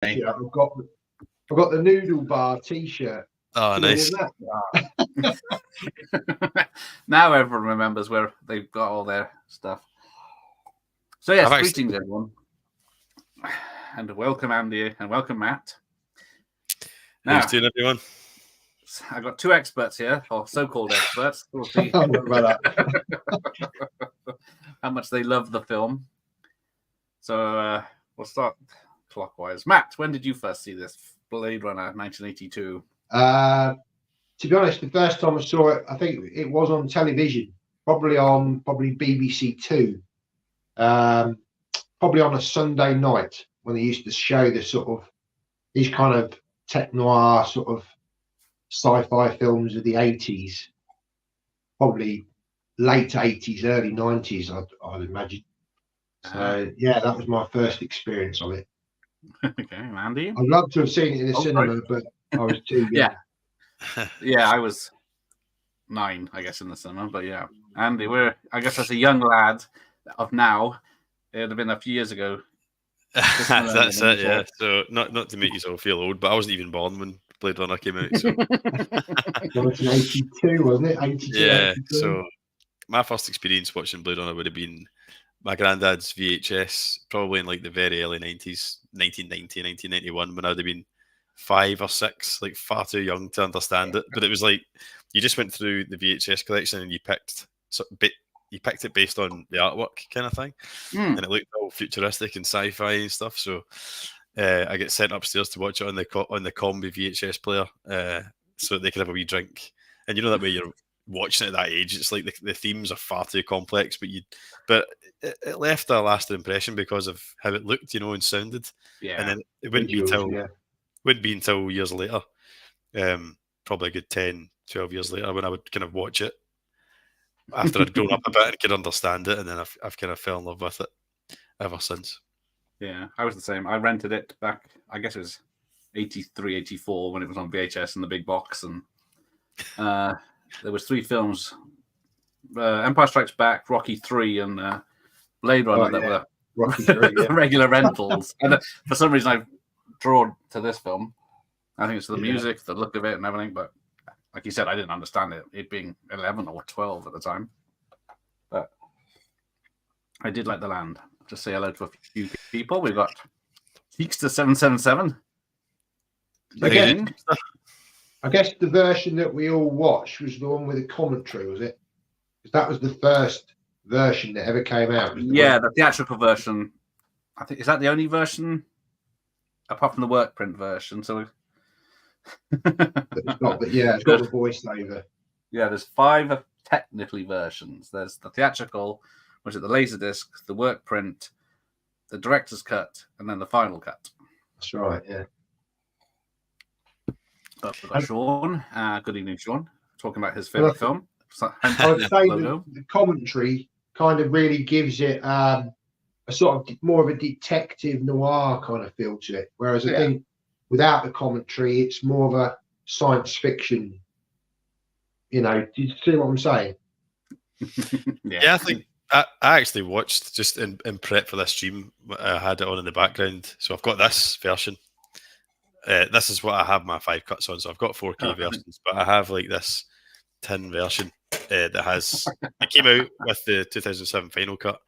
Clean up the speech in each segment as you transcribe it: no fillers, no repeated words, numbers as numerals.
Yeah, I've got the Noodle Bar T-shirt. Oh, nice. Now everyone remembers where they've got all their stuff. So yes, greetings everyone, and welcome Andy and welcome Matt. Now, doing everyone? I've got two experts here, or so-called experts. We'll see how much they love the film. So we'll start clockwise. Matt, when did you first see this Blade Runner 1982? To be honest, the first time I saw it, I think it was on television, probably BBC Two, probably on a Sunday night when they used to show the sort of these kind of tech noir sort of sci-fi films of the 80s, probably late 80s, early 90s, I'd imagine. So yeah, that was my first experience of it. Okay, Andy? I'd love to have seen it in the cinema, but I was too young. Yeah, I was 9, I guess, in the cinema. But yeah, Andy, I guess as a young lad of now, it would have been a few years ago. That's it, yeah. So not to make you all feel old, but I wasn't even born when Blade Runner came out. So 1982, wasn't it? 82, yeah. 82. So my first experience watching Blade Runner would have been my granddad's VHS, probably in like the very early 90s, 1990, 1991, when I'd have been 5 or 6, like far too young to understand it. But it was like you just went through the VHS collection and you picked it based on the artwork kind of thing, and it looked all futuristic and sci-fi and stuff. So I get sent upstairs to watch it on the combi VHS player, so they could have a wee drink. And you know that way you're watching it at that age, it's like the themes are far too complex, but it left a lasting impression because of how it looked, and sounded. Yeah, and then it wouldn't be until years later, probably a good 10, 12 years later, when I would kind of watch it after I'd grown up a bit and could understand it, and then I've kind of fell in love with it ever since. Yeah, I was the same. I rented it back, I guess it was 83, 84 when it was on VHS in the big box, and there was 3 films, Empire Strikes Back, Rocky 3, and Blade Runner that were Rocky 3, regular rentals. And for some reason I drawn to this film. I think it's the music, the look of it and everything, but like you said, I didn't understand it being 11 or 12 at the time. But I did like the land. Just say hello to a few people. We've got Cheekster777. I guess the version that we all watched was the one with the commentary, was it? Because that was the first version that ever came out. The theatrical version. I think, is that the only version apart from the work print version? So it's got the voiceover. Yeah, there's 5 technically versions. There's the theatrical, which is the Laserdisc, the work print, the director's cut, and then the final cut. That's right, yeah. But we've got Sean. Good evening, Sean. Talking about his favourite film. I would say the commentary kind of really gives it a sort of more of a detective noir kind of feel to it. Whereas I think without the commentary, it's more of a science fiction. Do you see what I'm saying? Yeah, I think I actually watched just in prep for this stream. I had it on in the background, so I've got this version. This is what I have my 5 cuts on. So I've got 4K versions, but I have like this tin version that has. It came out with the 2007 final cut,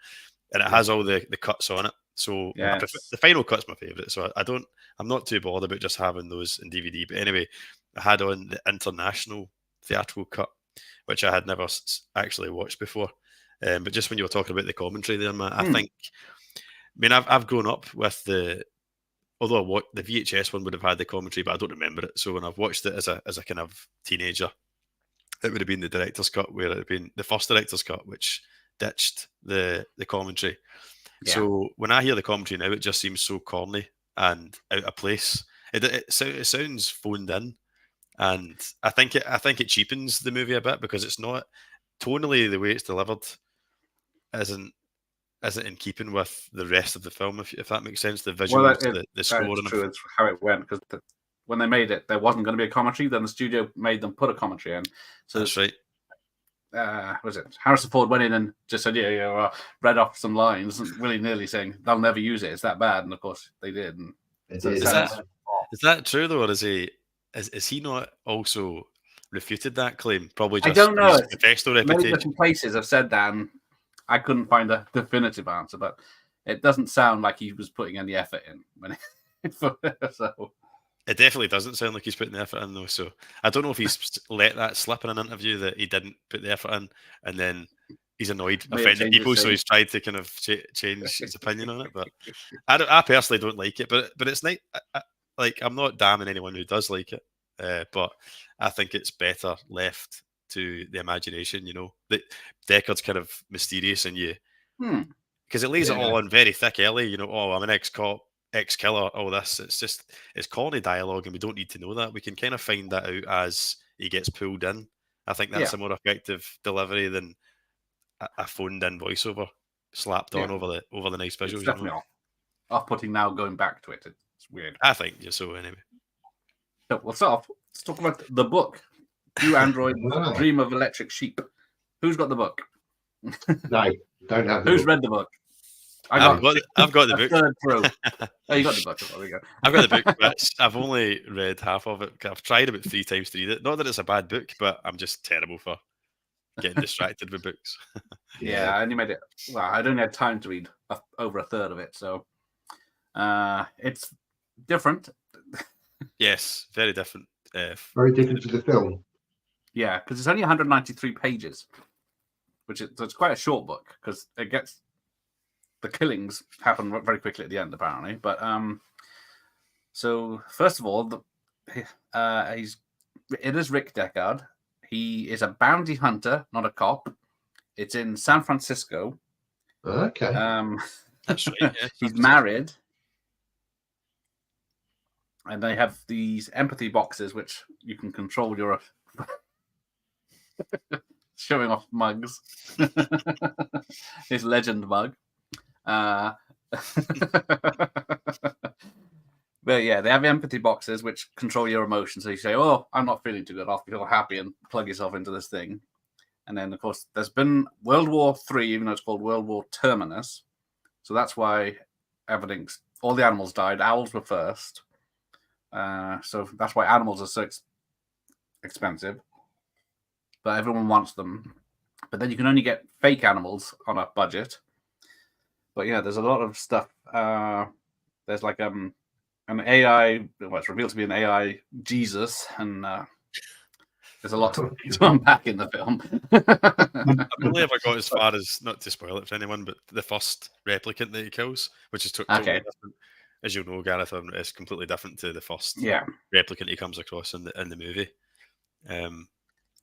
and it has all the cuts on it. So the final cut's my favourite. So I'm not too bothered about just having those in DVD. But anyway, I had on the international theatrical cut, which I had never actually watched before. But just when you were talking about the commentary there, Matt, I've grown up with although the VHS one would have had the commentary, but I don't remember it. So when I've watched it as a kind of teenager, it would have been the director's cut, where it had been the first director's cut, which ditched the commentary. Yeah. So when I hear the commentary now, it just seems so corny and out of place. It sounds phoned in, and I think it cheapens the movie a bit because it's not tonally the way it's delivered isn't in keeping with the rest of the film, if that makes sense. The visuals, the score, and true. It's how it went, because when they made it, there wasn't going to be a commentary. Then the studio made them put a commentary in. So that's right. Was it Harrison Ford went in and just said, read off some lines, willy-nilly saying they'll never use it. It's that bad, and of course they did. And It So is. Is that true though, or is he not also refuted that claim? Probably just I don't know. his professional Many reputation. different places have said that, and I couldn't find a definitive answer, but it doesn't sound like he was putting any effort in. So It definitely doesn't sound like he's putting the effort in though. So I don't know if he's let that slip in an interview that he didn't put the effort in, and then he's annoyed, offending people, so he's tried to kind of change his opinion on it. But I personally don't like it, but it's nice. Like, I'm not damning anyone who does like it, but I think it's better left to the imagination. You know, that Deckard's kind of mysterious, and because it lays it all on very thick early. You know, oh, I'm an ex-cop, ex-killer, all this. It's corny dialogue, and we don't need to know that. We can kind of find that out as he gets pulled in. I think that's a more effective delivery than a phoned-in voiceover slapped on over the nice visuals. It's definitely off-putting now. Going back to it, it's weird. I think so. Anyway, so let's talk about the book. Do androids dream of electric sheep? Who's got the book? No, don't have. Who's read the book? I've got the book. Third through. Oh, you got the book. There we go. I've got the book, but I've only read half of it. I've tried about 3 times to read it. Not that it's a bad book, but I'm just terrible for getting distracted with books. Yeah, I only made it. Well, I only had time to read over a third of it, so it's different. Yes, very different. Very different to the film. Yeah, because it's only 193 pages, so it's quite a short book because the killings happen very quickly at the end, apparently. But so first of all, it is Rick Deckard. He is a bounty hunter, not a cop. It's in San Francisco. Okay. That's right. Yeah. He's married. And they have these empathy boxes, which you can control your showing off mugs. His legend mug. But yeah, they have empathy boxes which control your emotions. So you say, "Oh, I'm not feeling too good. I'll feel happy," and plug yourself into this thing. And then, of course, there's been World War III, even though it's called World War Terminus. So that's why all the animals died. Owls were first. So that's why animals are so expensive. But everyone wants them. But then you can only get fake animals on a budget. But yeah, there's a lot of stuff. There's like an AI, it's revealed to be an AI Jesus, and there's a lot to unpack in the film. I've only ever got as far as, not to spoil it for anyone, but the first replicant that he kills, which is totally different. As you know, Gareth, it's completely different to the first replicant he comes across in the movie.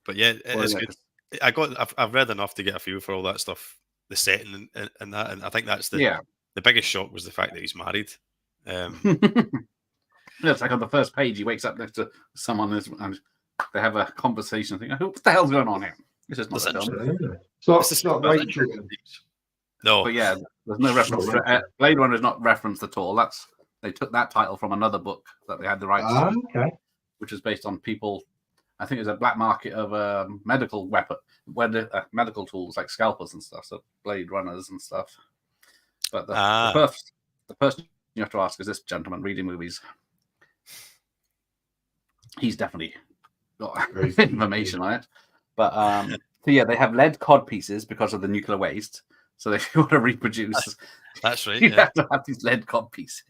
But yeah, it's good. I've read enough to get a feel for all that stuff, the setting and that, and I think that's the biggest shock was the fact that he's married. It's like on the first page, he wakes up next to someone and they have a conversation. Think, what the hell's going on here? This is not a film. So it's not Rachel. No, but yeah, there's no reference. Blade Runner is not referenced at all. They took that title from another book that they had the rights to, which is based on people. I think there's a black market of medical medical tools like scalpels and stuff. So Blade Runners and stuff. But the person you have to ask is this gentleman reading movies. He's definitely got information on it. But so yeah, they have lead cod pieces because of the nuclear waste. So if you want to reproduce, that's right. You have to have these lead cod pieces.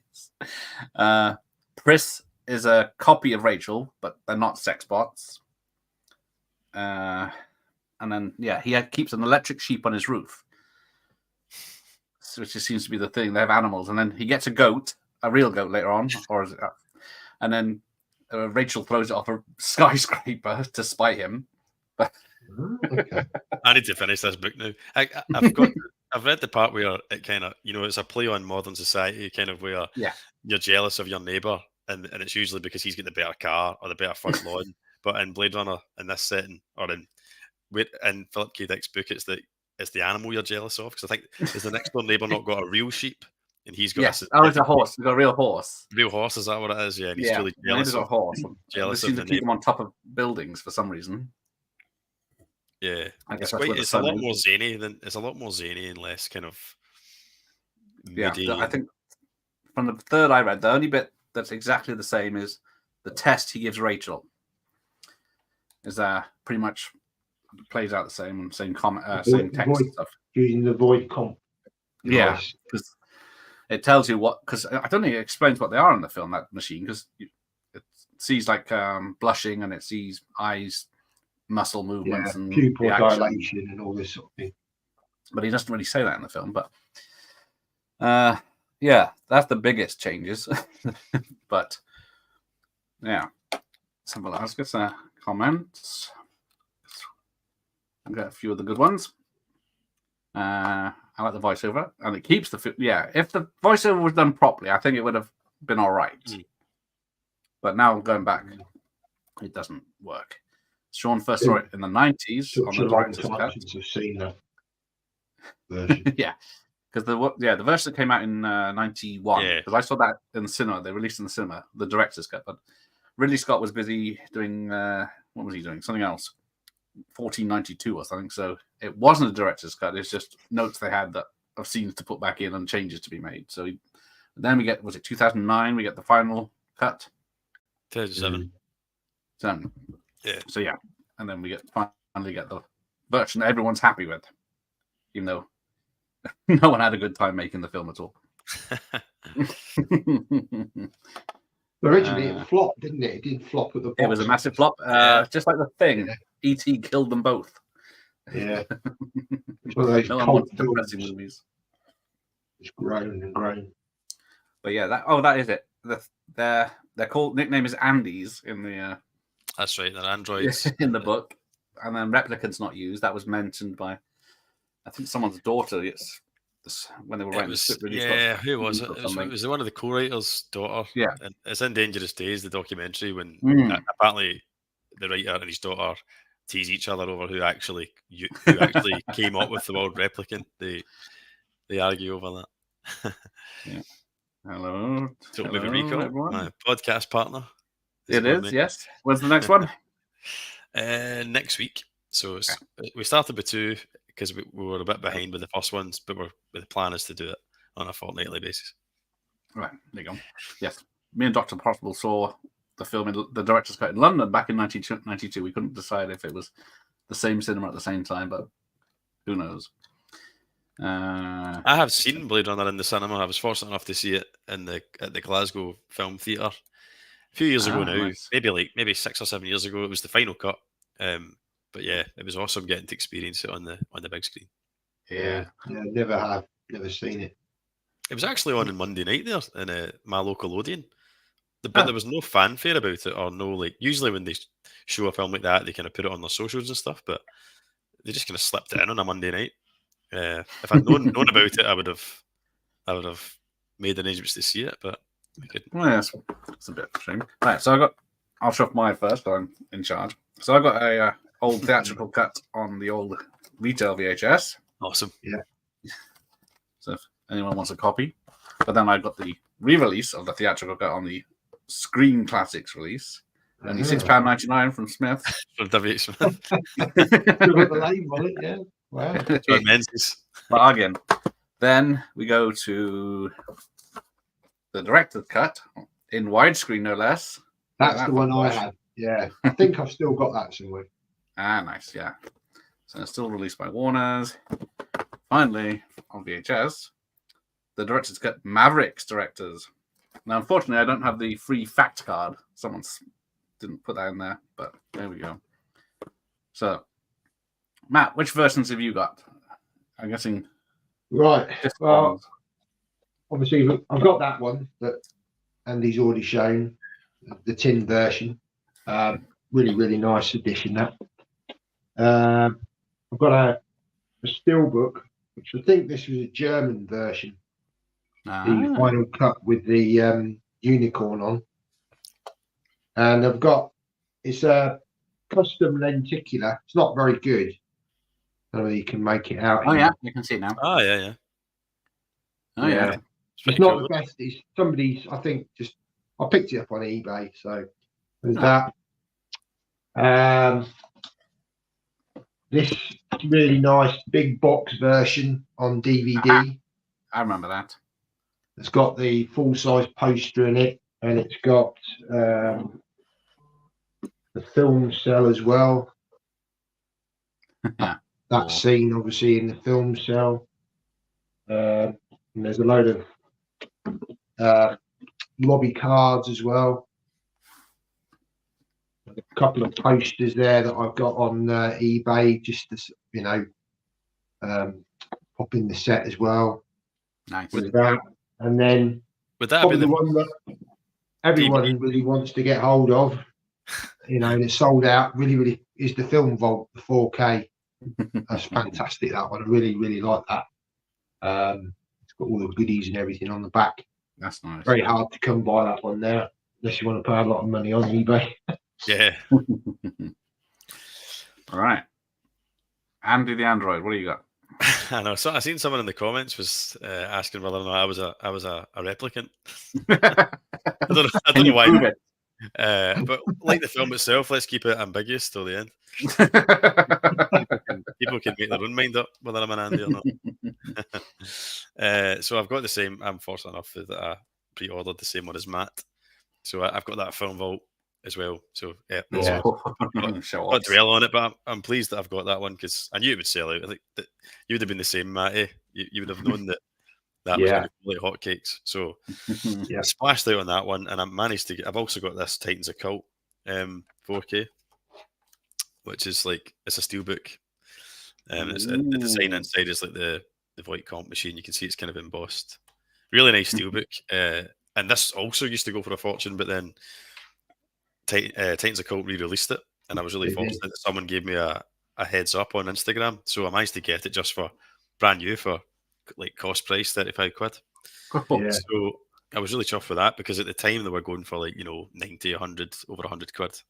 Pris is a copy of Rachel, but they're not sex bots. And then he keeps an electric sheep on his roof, which just seems to be the thing. They have animals, and then he gets a real goat later on, and then Rachel throws it off a skyscraper to spite him. I need to finish this book now. I've read the part where it kind of, it's a play on modern society, kind of where you're jealous of your neighbour, and it's usually because he's got the better car or the better front lawn. But in Blade Runner, in this setting, or in Philip K. Dick's book, it's the animal you're jealous of. Because I think, has the next door neighbour not got a real sheep? And he's got it's a horse. He's got a real horse. Real horse, is that what it is? Yeah, and he's really jealous. He's got a horse. Jealous of the keep him on top of buildings for some reason. Yeah, it's a lot more zany and less kind of moody. I think from the third I read, the only bit that's exactly the same as the test he gives Rachel. Is pretty much plays out the same text and stuff. Using the void comp. Yeah, Nice. because it tells you what. Because I don't think it explains what they are in the film, that machine, because it sees like blushing and it sees eyes, muscle movements, and pupil dilation and all this sort of thing. But he doesn't really say that in the film. But yeah, that's the biggest changes. But yeah, something else. Get some comments. I've got a few of the good ones. I like the voiceover, and it keeps the if the voiceover was done properly, I think it would have been all right. But now going back, it doesn't work. Sean first saw it in the 90s on the director's cut. Since I've seen that version. Yeah, because the version that came out in 91. Because I saw that in the cinema. They released in the cinema the director's cut, but Ridley Scott was busy doing what was he doing? Something else. 1492 or something, so it wasn't a director's cut. It's just notes they had that of scenes to put back in and changes to be made. So then we get, was it 2009? We get the final cut. 2007. Yeah. So yeah, and then we finally get the version that everyone's happy with, even though no one had a good time making the film at all. Originally, it flopped, didn't it? It did flop at the box. It was a massive flop, just like the Thing. Yeah. E.T. killed them both. Yeah. It's one of those no one wants depressing movies. It's grown and grown. But yeah, that is it. Their nickname is Andes in the. That's right, they're androids in the book, and then replicant's not used. That was mentioned by, I think, someone's daughter. When they were writing the script. Who was it? It was one of the co-writers' daughter. Yeah, and it's in Dangerous Days, the documentary, when apparently the writer and his daughter tease each other over who actually came up with the word replicant. They argue over that. Yeah. Hello, Maybe Rico, my podcast partner. It is, yes. When's the next one? Next week. So we started with 2 because we were a bit behind with the first ones, but the plan is to do it on a fortnightly basis. Right, there you go. Yes, me and Dr. Possible saw the film in the director's cut in London back in 1992. We couldn't decide if it was the same cinema at the same time, but who knows? I have seen Blade Runner in the cinema. I was fortunate enough to see it at the Glasgow Film Theatre a few years ago now. Nice. Maybe 6 or 7 years ago. It was the final cut. But yeah, it was awesome getting to experience it on the big screen. Yeah, never seen it. It was actually on Monday night there in my local Odeon. But there was no fanfare about it, or no, like, usually when they show a film like that, they kind of put it on their socials and stuff, but they just kind of slipped it in on a Monday night. If I'd known about it, I would have made arrangements to see it, but I couldn't. Well, yeah, it's a bit of a shame. Right, so I'll show off mine first, so I'm in charge. So I got a old theatrical cut on the old retail VHS. Awesome. Yeah. So if anyone wants a copy. But then I got the re-release of the theatrical cut on the Screen Classics release. Only £6.99 from Smith. From W.H. Smith. The label on it, yeah. Wow. Bargain. Then we go to the director's cut in widescreen, no less. That's the one I had. Yeah. I think I've still got that somewhere. Nice. Yeah. So it's still released by Warner's. Finally, on VHS, the director's cut Mavericks directors. Now, unfortunately, I don't have the free fact card. Someone didn't put that in there, but there we go. So, Matt, which versions have you got? I'm guessing. Right. Well, obviously, I've got that one that Andy's already shown, the tin version. Really, really nice edition, that. I've got a steelbook, which I think this was a German version. The final cut with the unicorn on. And I've got, it's a custom lenticular. It's not very good. I don't know if you can make it out. Oh, yeah, you can see it now. Oh, yeah. Oh, yeah. It's not the best. It's somebody's, I think, I picked it up on eBay. So there's that. This really nice big box version on DVD. I remember that. It's got the full-size poster in it. and it's got the film cell as well. That scene, obviously, in the film cell. And there's a load of lobby cards as well. A couple of posters there that I've got on eBay, just to, pop in the set as well. Nice. With that, and then would that probably be the one that everyone really wants to get hold of, and it's sold out. Really, is the Film Vault, the 4K. That's fantastic. That one, I really like that. It's got all the goodies and everything on the back. That's nice. Very hard to come by that one now, unless you want to pay a lot of money on eBay. Yeah. All right. Andy the Android, what do you got? I know. So I seen someone in the comments was asking whether or not I was a replicant. I don't know why. But like the film itself, let's keep it ambiguous till the end. People can make their own mind up whether I'm an Andy or not. So I've got the same. I'm fortunate enough that I pre-ordered the same one as Matt. So I've got that Film Vault as well. So yeah, not dwell on it, but I'm pleased that I've got that one because I knew it would sell out. I think that you would have been the same, Matty. You would have known that was going to be like hotcakes. So I splashed out on that one, and I managed to get. I've also got this Titans Occult 4K, which is like it's a steelbook. The design inside is like the Voight comp machine. You can see it's kind of embossed. Really nice steelbook. And this also used to go for a fortune, but then Titans Occult re-released it, and I was really fortunate that someone gave me a heads up on Instagram, so I managed to get it just for brand new for like cost price £35. Yeah. So I was really chuffed with that because at the time they were going for like 90, 100, over £100.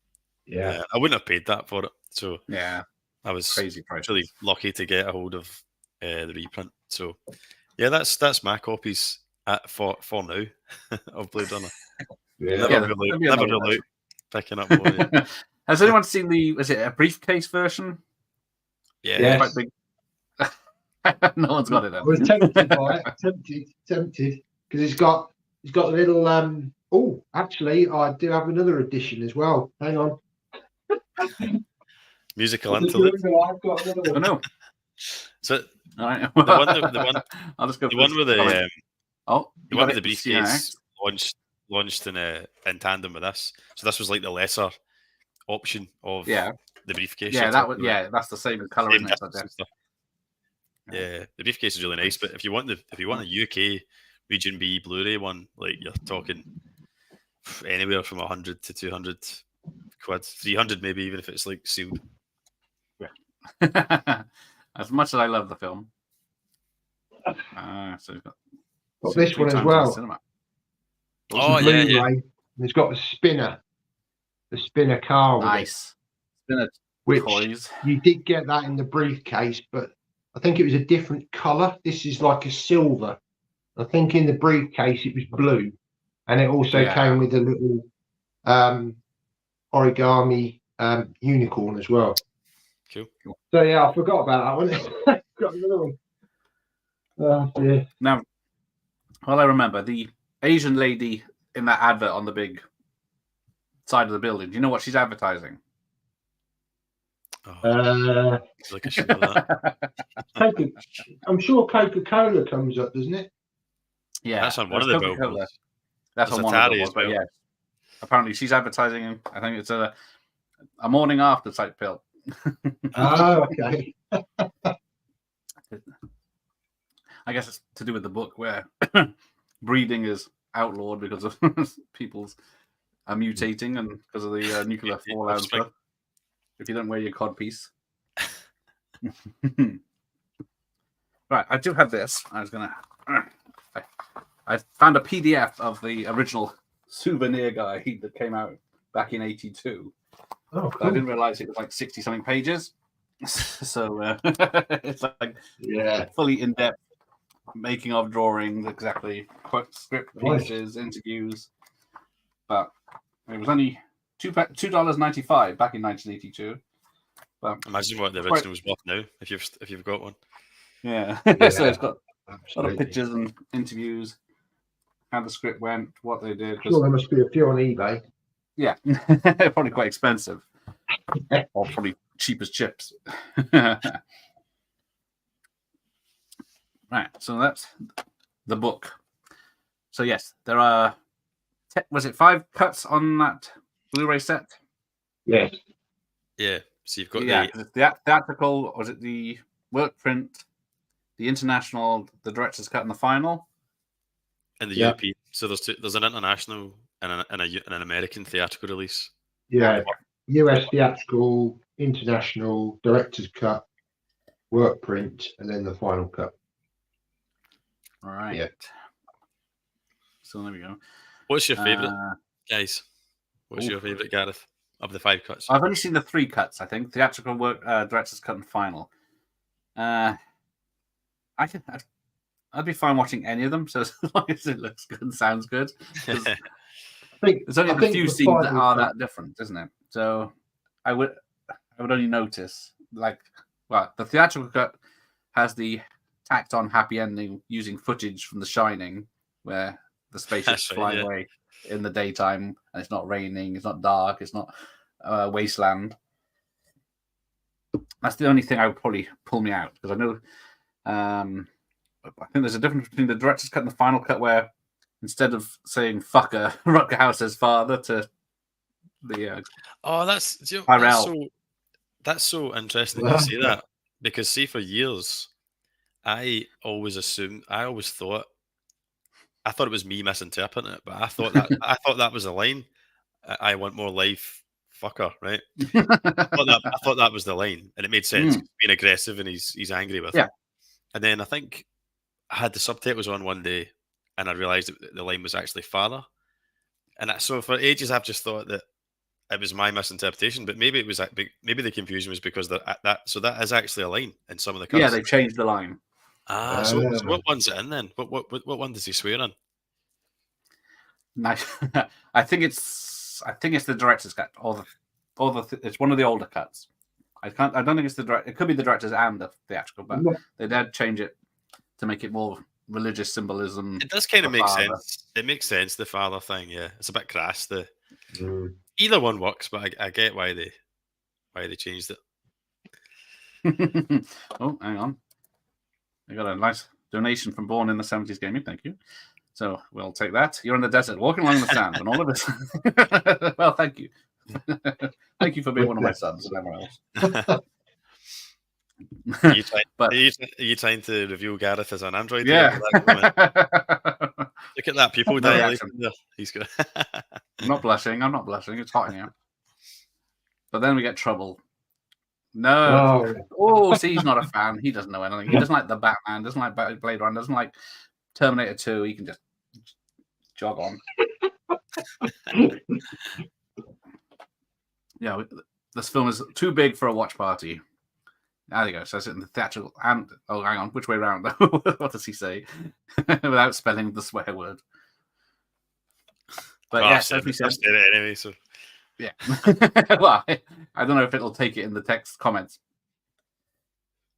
Yeah, I wouldn't have paid that for it. So yeah, I was crazy price. Really lucky to get a hold of the reprint. So yeah, that's my copies for now of Blade Runner. Never rule out picking up more. Has anyone seen is it a briefcase version? Yeah. Quite big. No one's got it then. I was tempted by it. Tempted because it's got a little. Oh, actually, I do have another edition as well. Hang on. Musical interlude. I've got another one. I know. So the one. I'll just go. The one with the the one with the briefcase launched in tandem with this. So this was like the lesser option of the briefcase. Yeah, that's the same color in it. Yeah, the briefcase is really nice. But if you want a UK Region B Blu-ray one, like you're talking anywhere from 100 to 200 quid, 300 maybe, even if it's like sealed. Yeah. As much as I love the film, so we've got this one as well. Oh yeah. And it's got the spinner car. Nice. Spinner which toys. You did get that in the briefcase, but I think it was a different color. This is like a silver. I think in the briefcase it was blue, and it also came with a little origami unicorn as well. Cool. So yeah, I forgot about that one. Got another one. Oh dear. Now, well, I remember the Asian lady in that advert on the big side of the building. Do you know what she's advertising? Like I should know that. I'm sure Coca-Cola comes up, doesn't it? Yeah, that's on one of the billboards. That's on one of the billboards, but yeah. Apparently, she's advertising. I think it's a morning after type pill. Oh, okay. I guess it's to do with the book where breeding is outlawed because of people's are mutating and because of the nuclear fallout and stuff. If you don't wear your codpiece. Right, I do have this. I found a PDF of the original souvenir guide that came out back in '82. Oh, cool. I didn't realize it was like 60-something pages. So it's like fully in-depth making of drawings, exactly, script pieces, interviews. But it was only $2.95 back in 1982. But imagine what the original was worth now if you've got one. Yeah. So it's got a lot of pictures and interviews. how the script went, what they did. Sure, there must be a few on eBay. Yeah, probably quite expensive, or probably cheap as chips. Right, so that's the book. So yes, there are. Was it 5 cuts on that Blu-ray set? Yes. Yeah. So you've got the theatrical. Was it the work print, the international, the director's cut, and the final? And the European. So there's an international and an American theatrical release. Yeah. US theatrical, international, director's cut, work print, and then the final cut. All right. Yeah. So there we go. What's your favourite, guys? What's your favourite, Gareth, of the 5 cuts? I've only seen the 3 cuts, I think. Theatrical work, director's cut, and final. I'd be fine watching any of them, so as long as it looks good and sounds good. There's only a few scenes that are that different, isn't it? So I would only notice, the theatrical cut has the tacked on happy ending using footage from The Shining, where the spaceship's flying away in the daytime and it's not raining, it's not dark, it's not wasteland. That's the only thing I would probably pull me out, because I know I think there's a difference between the director's cut and the final cut, where instead of saying fucker, Rutger Hauer says father to the that's so interesting to see that, because see, for years I always thought it was me misinterpreting it, but I thought that was a line. I want more life, fucker, right? I thought that was the line, and it made sense. Being aggressive and he's angry with it. And then I think I had the subtitles on one day, and I realised that the line was actually father. And so for ages, I've just thought that it was my misinterpretation, but maybe the confusion was because that is actually a line in some of the cuts. Yeah, they've changed the line. So what one's it in then? What one does he swear in? Nice. I think it's the director's cut, it's one of the older cuts. I don't think it's the director. It could be the director's and the theatrical, but they did change it to make it more religious symbolism. It does kind of make sense. It makes sense, the father thing. Yeah, it's a bit crass. Either one works, but I get why they changed it. Oh, hang on. I got a nice donation from Born in the 70s Gaming. Thank you. So we'll take that. You're in the desert, walking along the sand, and all of this. Well, thank you. Thank you for being one of my sons and everyone else. Are you trying to review Gareth as an android? Yeah. Look at that people dilation there. He's good. I'm not blushing. It's hot in here. But then we get trouble. No. Oh, see, he's not a fan. He doesn't know anything. He doesn't like the Batman, doesn't like Blade Runner, doesn't like Terminator 2. He can just jog on. Yeah, this film is too big for a watch party. There you go. So it's in the theatrical and hang on, which way around? What does he say? Without spelling the swear word. But yeah, Sophie said it anyway. So yeah. Well, I don't know if it'll take it in the text comments.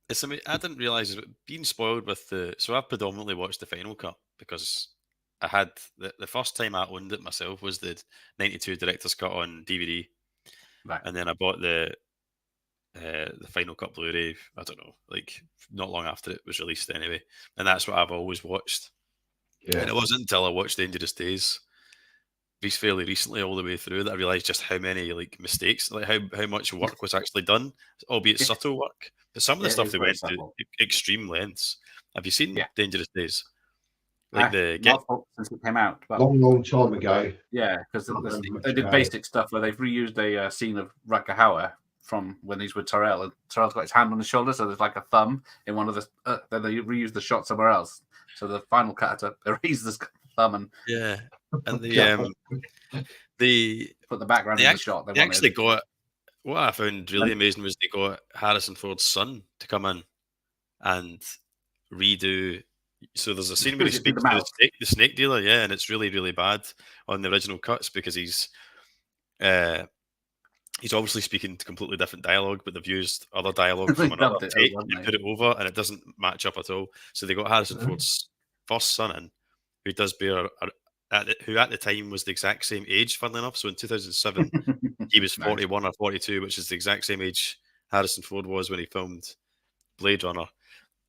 I didn't realise being spoiled with so I've predominantly watched the final cut because I had the first time I owned it myself was the 92 director's cut on DVD. Right. And then I bought the final cut Blu-ray, I don't know, like not long after it was released anyway. And that's what I've always watched. Yeah. And it wasn't until I watched Dangerous Days fairly recently all the way through that I realised just how many like mistakes, like how much work was actually done, albeit subtle work. But some of the stuff they went to extreme lengths. Have you seen Dangerous Days? Like since it came out, but long time ago. Yeah, because they did basic stuff where they've reused a scene of Rutger Hauer from when he's with Tyrell, and Tyrell's got his hand on his shoulder, so there's like a thumb in one of the. Then they reused the shot somewhere else, so the final cut had to erase this thumb and the put the background in the shot. They actually got what I found really amazing was they got Harrison Ford's son to come in and redo. So there's a scene where he speaks to the snake dealer, and it's really, really bad on the original cuts because he's obviously speaking completely different dialogue, but they've used other dialogue from another take and put it over, and it doesn't match up at all. So they got Harrison Ford's first son in, who does bear who at the time was the exact same age, funnily enough. So in 2007, he was 41 or 42, which is the exact same age Harrison Ford was when he filmed Blade Runner,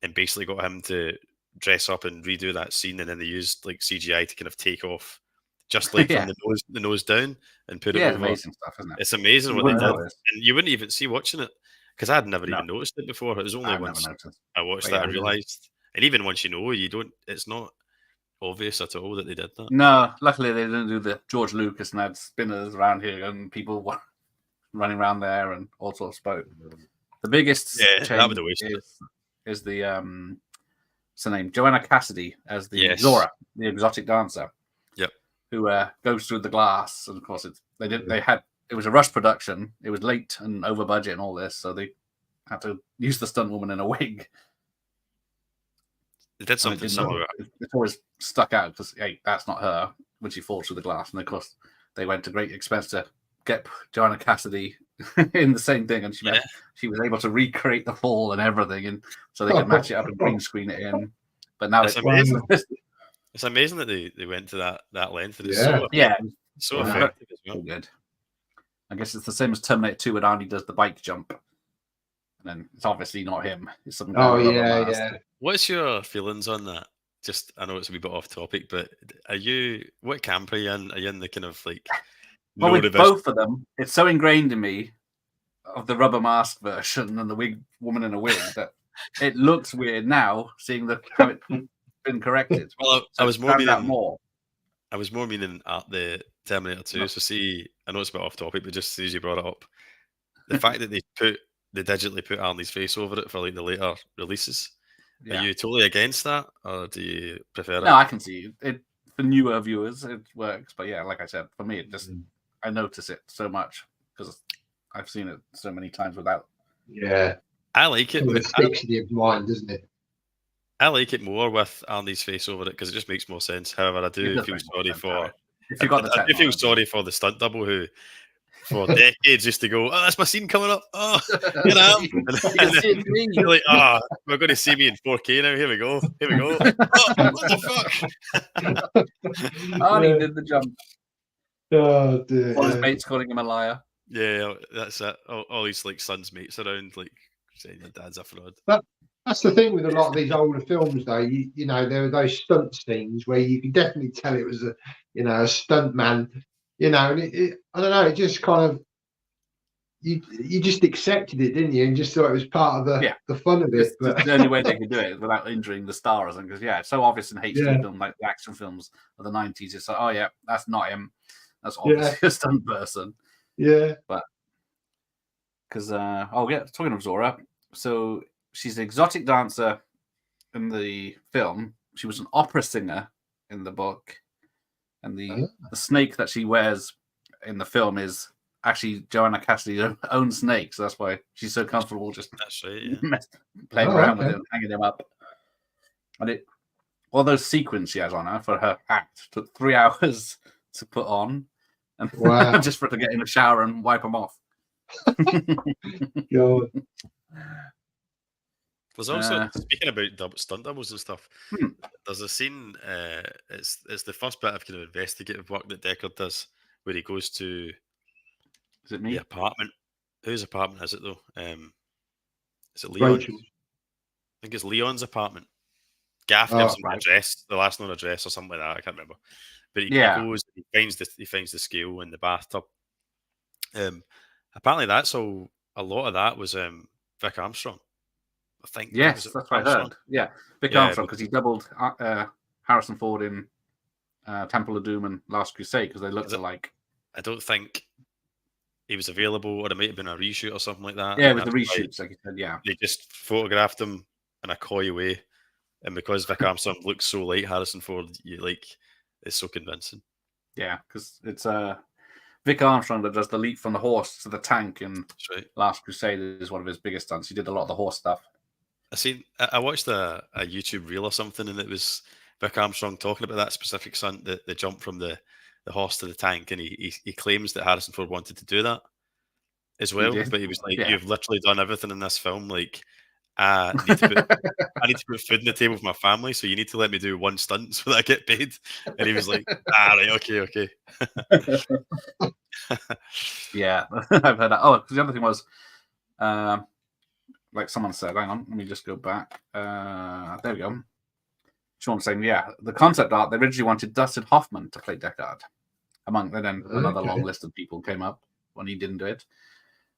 and basically got him to dress up and redo that scene, and then they used like CGI to kind of take off just like from the nose down and put it over. Amazing stuff, isn't it? It's amazing what they did, and you wouldn't even see watching it because I'd never even noticed it before. It was only once I watched that I realised. And even once you know, you don't. It's not obvious at all that they did that. No, luckily they didn't do the George Lucas and had spinners around here and people running around there and all sorts of boat. The biggest change is the what's her name? Joanna Cassidy as the Zora, the exotic dancer. Yep. Who goes through the glass, and of course it was a rush production. It was late and over budget and all this, so they had to use the stunt woman in a wig. They did something similar. It's always stuck out because that's not her when she falls through the glass, and of course they went to great expense to get Joanna Cassidy in the same thing, and she was able to recreate the fall and everything, and so they could match it up and green screen it in. But now it's amazing. It's amazing that they went to that length. It's so effective as well. Good. I guess it's the same as Terminator 2 when Arnie does the bike jump, and then it's obviously not him. It's some What's your feelings on that? Just, I know it's a wee bit off topic, but what camp are you in? Are you in the kind of like? Well, with both of them, it's so ingrained in me of the rubber mask version and the woman in a wig that it looks weird now seeing how it's been corrected. Well, I was more meaning at the Terminator 2. So see, I know it's a bit off topic, but just as soon as you brought it up, the fact that they digitally put Arnie's face over it for like the later releases. Yeah. Are you totally against that, or do you prefer it? No, I can see it. For newer viewers, it works. But yeah, like I said, for me, it just I notice it so much because I've seen it so many times without. Yeah, I like it. It sticks to your mind, doesn't it? I like it more with Arnie's face over it because it just makes more sense. However, I do feel sorry for. I do feel sorry for the stunt double who, for decades, used to go, "Oh, that's my scene coming up. Oh, you know, you're like, we're going to see me in 4K now. Here we go. Oh, what the fuck?" Arnie did the jump. Oh dear. All his mates calling him a liar. Yeah, that's it. All his like son's mates around, like saying your dad's a fraud. That's the thing with a lot of these older films, though. You know, there are those stunt scenes where you can definitely tell it was a stunt man. You know, and I don't know. It just kind of you just accepted it, didn't you? And just thought it was part of the fun of it. But the only way they could do it without injuring the stars, because it's so obvious in HD film, like the action films of the 90s. It's like, oh yeah, that's not him. That's obviously a stunt person. Yeah, but because talking of Zora, so she's an exotic dancer in the film. She was an opera singer in the book, and the snake that she wears in the film is actually Joanna Cassidy's own snake. So that's why she's so comfortable just playing around with it and hanging him up. And all those sequins she has on her for her act took 3 hours to put on, and just for her to get in the shower and wipe them off. God. There's also, speaking about stunt doubles and stuff, there's a scene, it's the first bit of kind of investigative work that Deckard does, where he goes to the apartment. Whose apartment is it, though? Is it Leon? Rachel. I think it's Leon's apartment. Gaff gives him an address, the last known address or something like that, I can't remember. But he goes, he finds the scale in the bathtub. Apparently that's a lot of that was Vic Armstrong. I think. Yes, that's what I heard. Yeah, Vic Armstrong, because he doubled Harrison Ford in Temple of Doom and Last Crusade because they looked alike. I don't think he was available, or it might have been a reshoot or something like that. Yeah, with the reshoots, like you said, they just photographed him in a coy way, and because Vic Armstrong looks so like Harrison Ford, it's so convincing. Yeah, because it's Vic Armstrong that does the leap from the horse to the tank in Last Crusade is one of his biggest stunts. He did a lot of the horse stuff. I watched a YouTube reel or something, and it was Vic Armstrong talking about that specific stunt, the jump from the horse to the tank, and he claims that Harrison Ford wanted to do that as well, but he was like, "You've literally done everything in this film. Like, I need to put food on the table for my family, so you need to let me do one stunt so that I get paid. And he was like, right, okay. Yeah, I've heard that. Oh, because the other thing was, like someone said, hang on, let me just go back. There we go. Sean saying, yeah, the concept art, they originally wanted Dustin Hoffman to play Deckard. Then another long list of people came up when he didn't do it.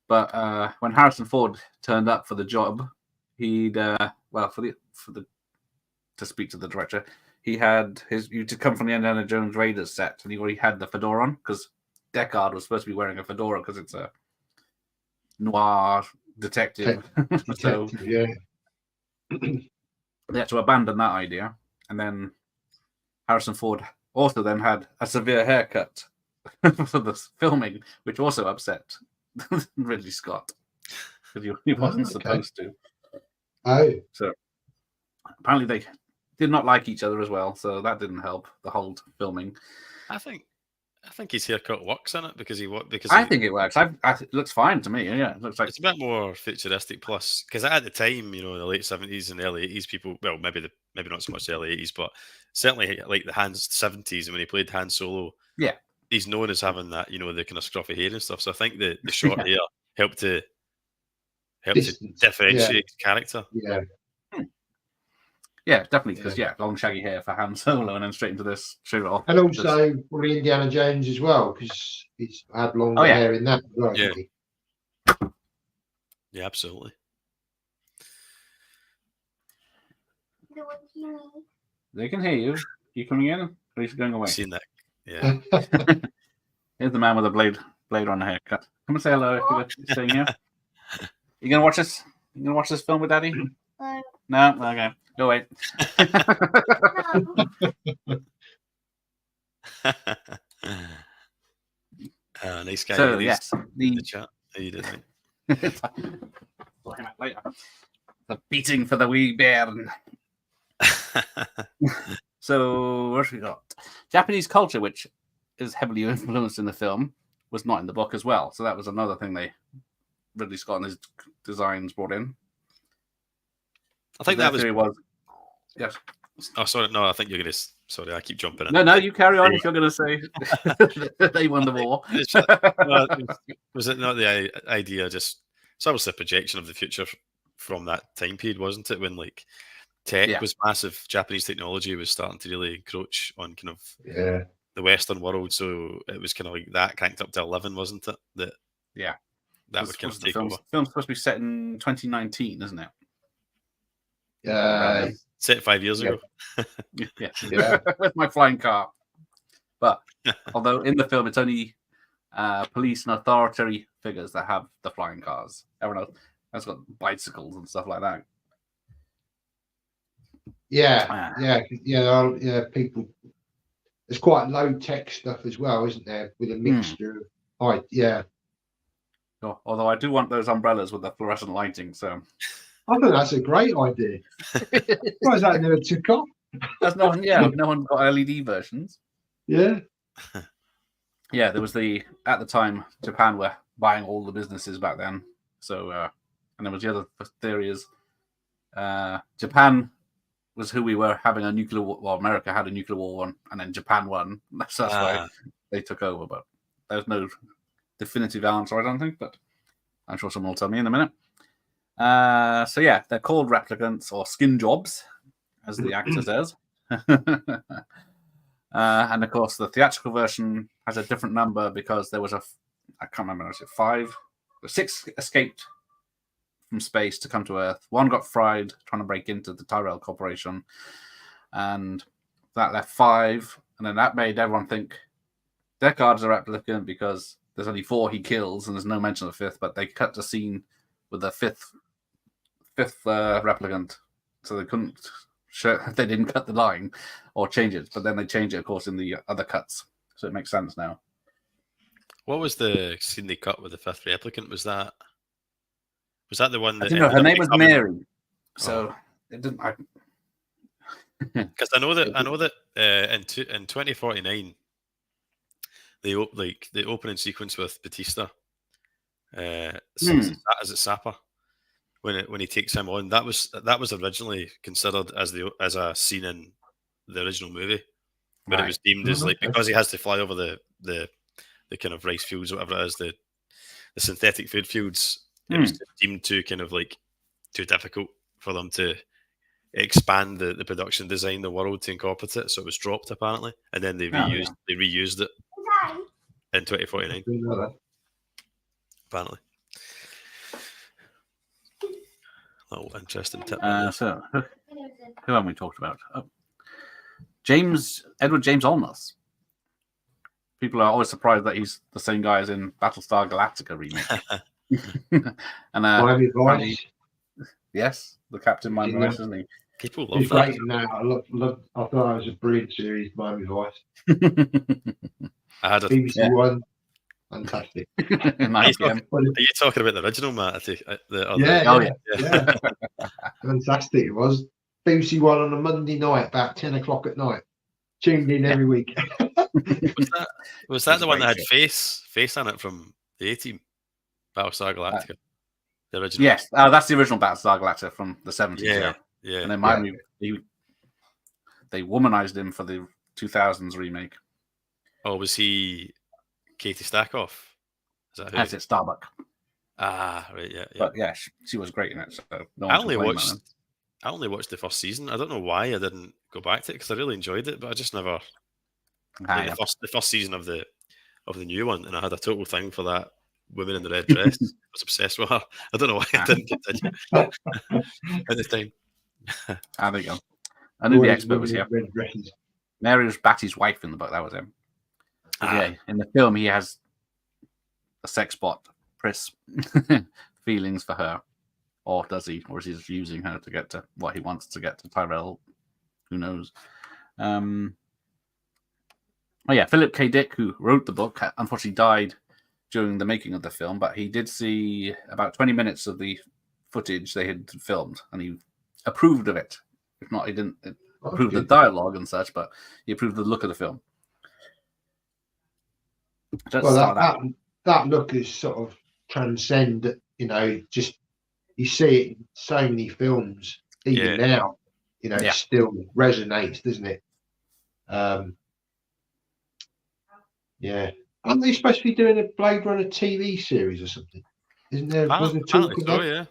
But when Harrison Ford turned up for the job, he'd to speak to the director, he had to come from the Indiana Jones Raiders set, and he already had the fedora on because Deckard was supposed to be wearing a fedora because it's a noir detective. So yeah. They had to abandon that idea, and then Harrison Ford also then had a severe haircut for the filming, which also upset Ridley Scott because he wasn't supposed to. Oh, so apparently they did not like each other as well, so that didn't help the whole filming. I think his haircut works in it because I think it works. It looks fine to me. Yeah, it looks like it's a bit more futuristic. Plus, because at the time, in the late 70s and early 80s, people, well, maybe not so much the early 80s, but certainly like the 70s, and when he played Han Solo, yeah, he's known as having that, the kind of scruffy hair and stuff. So I think the short hair helped to differentiate character. Yeah. Yeah, definitely, because long shaggy hair for Han Solo, and then straight into this shoot off. And also probably Indiana Jones as well, because he's had longer hair in that as well. Yeah, absolutely. They can hear you. You coming in? Or are you going away? I've seen that. Yeah. Here's the man with a blade on the haircut. Come and say hello if you're staying here. You gonna watch this? You gonna watch this film with Daddy? No. Okay. Go away. Nice guy. So yes, the chat. You did right. Later. The beating for the wee bear. So what we got? Japanese culture, which is heavily influenced in the film, was not in the book as well. So that was another thing Ridley Scott and his designs brought in. I think that was yes. Oh, sorry. No, I think you're going to. Sorry, I keep jumping in. No, you carry on if you're going to say they won the war. Was it not the idea? Just it's obviously a projection of the future from that time period, wasn't it? When like tech was massive, Japanese technology was starting to really encroach on kind of the Western world. So it was kind of like that cranked up to 11, wasn't it? That would kind of take over. The film's supposed to be set in 2019, isn't it? Set 5 years ago. Yeah. With my flying car. But although in the film it's only police and authority figures that have the flying cars. Everyone else has got bicycles and stuff like that. Yeah. People. There's quite low tech stuff as well, isn't there? With a mixture of Although I do want those umbrellas with the fluorescent lighting, so. I think that's a great idea. Why is that never took off? No one's got LED versions. Yeah. Yeah, there was at the time, Japan were buying all the businesses back then. So, and there was the other theory is Japan was who we were having a nuclear war. Well, America had a nuclear war one, and then Japan won. That's why they took over. But there's no definitive answer, I don't think. But I'm sure someone will tell me in a minute. So yeah, they're called replicants or skin jobs, as the actor says. And of course, the theatrical version has a different number because there was I can't remember, was it 6 escaped from space to come to Earth. 1 got fried trying to break into the Tyrell Corporation, and that left 5. And then that made everyone think Deckard's a replicant because there's only 4 he kills, and there's no mention of the 5th. But they cut the scene with the fifth replicant, so they couldn't. They didn't cut the line or change it, but then they change it, of course, in the other cuts, so it makes sense now. What was the scene they cut with the 5th replicant? Was that the one that her name was Mary? So it didn't. Because I know that in 2049, the opening sequence with Batista, is it Sapa? when he takes him on. That was originally considered as a scene in the original movie, but it was deemed as like, because he has to fly over the kind of rice fields, whatever it is, the synthetic food fields. It was deemed too kind of like too difficult for them to expand the production design, the world, to incorporate it, so it was dropped apparently, and then they reused it in 2049 apparently. Little interesting tip. So who haven't we talked about? Edward James Olmos. People are always surprised that he's the same guy as in Battlestar Galactica remake. And Miami Vice. Yes, the Captain Miami Vice, isn't he? People love He's that. great now. I thought that was a brilliant series, Miami Vice. I had a BBC One. Fantastic. Nice. Are you talking about the original, Matt? Yeah. Fantastic it was. BBC One on a Monday night, about 10 o'clock at night. Tuned in every week. Was that the one that had face on it from the A-Team, Battlestar Galactica? The original. Yes, that's the original Battlestar Galactica from the 70s. Yeah. And then they womanized him for the 2000s remake. Oh, was he Katie Stackoff? Is that who? That's it, Starbuck. Ah, right, yeah. But yeah, she was great in it. So I only watched the first season. I don't know why I didn't go back to it, because I really enjoyed it, but I just never. The first season of the new one, and I had a total thing for that woman in the red dress. I was obsessed with her. I don't know why I didn't continue at the time. There you go. I knew the expert was here. Mary was Batty's wife in the book. That was him. Yeah, in the film, he has a sex bot, Pris, feelings for her. Or does he? Or is he just using her to get to what he wants to get to Tyrell? Who knows? Philip K. Dick, who wrote the book, unfortunately died during the making of the film, but he did see about 20 minutes of the footage they had filmed, and he approved of it. If not, he didn't approve the dialogue and such, but he approved the look of the film. That look is sort of transcend, just you see it in so many films, even now, it still resonates, doesn't it? Aren't they supposed to be doing a Blade Runner TV series or something? Isn't there? Wasn't talk about? Yeah.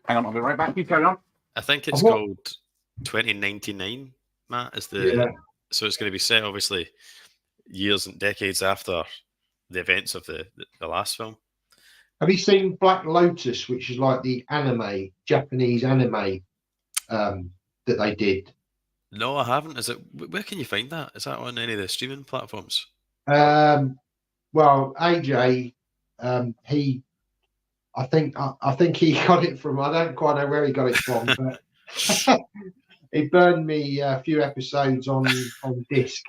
Hang on, I'll be right back. You carry on. I think it's called 2099, Matt. So it's going to be set, obviously, years and decades after the events of the last film. Have you seen Black Lotus, which is like the Japanese anime that they did? No, I haven't. Is it? Where can you find that? Is that on any of the streaming platforms? Well, AJ, I think he got it from. I don't quite know where he got it from, but he burned me a few episodes on disc.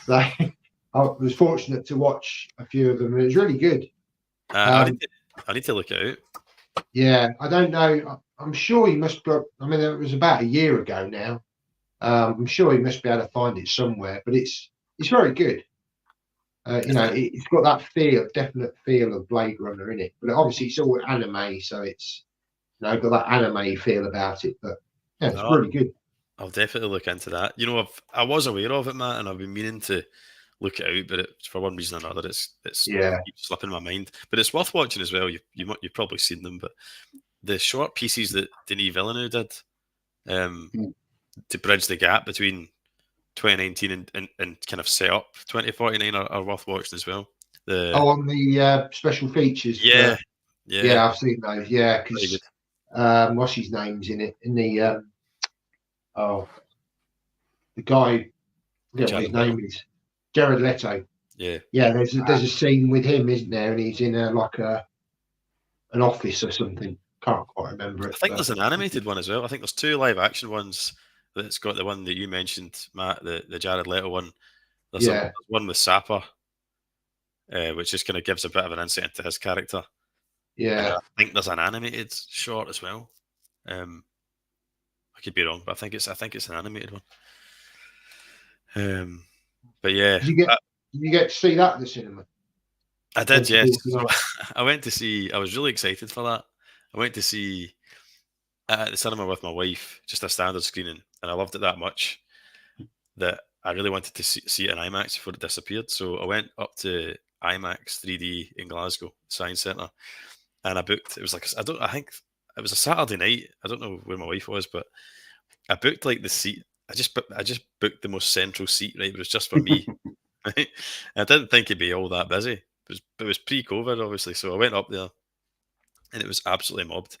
So I was fortunate to watch a few of them, and it was really good. I need to look it out. Yeah, I don't know. I'm sure he must got. I mean, it was about a year ago now. I'm sure he must be able to find it somewhere, but it's very good. It's got that definite feel of Blade Runner in it, but obviously it's all anime, so it's got that anime feel about it. But yeah, it's really good. I'll definitely look into that. I was aware of it, Matt, and I've been meaning to look it out, but for one reason or another, it's keeps slipping my mind. But it's worth watching as well. You've probably seen them, but the short pieces that Denis Villeneuve did to bridge the gap between 2019 and kind of set up 2049 are worth watching as well. On the special features. Yeah, I've seen those. Yeah, because what's his name's in it? In the the guy, I forget what his name is. Jared Leto. Yeah. There's a scene with him, isn't there? And he's in an office or something. Can't quite remember it. I think there's an animated one as well. I think there's 2 live action ones. That's got the one that you mentioned, Matt, the Jared Leto one. There's one with Sapper, which just kind of gives a bit of an insight into his character. Yeah. And I think there's an animated short as well. I could be wrong, but I think it's an animated one. But yeah. Did you get to see that at the cinema? I did, yes. So I went to see. I was really excited for that. I went to see at the cinema with my wife, just a standard screening, and I loved it that much that I really wanted to see it in IMAX before it disappeared. So I went up to IMAX 3D in Glasgow Science Centre, and I booked. It was like I think it was a Saturday night. I don't know where my wife was, but I booked like the seat. I just booked the most central seat. Right, it was just for me. Right, and I didn't think it'd be all that busy. It was pre-COVID, obviously. So I went up there, and it was absolutely mobbed.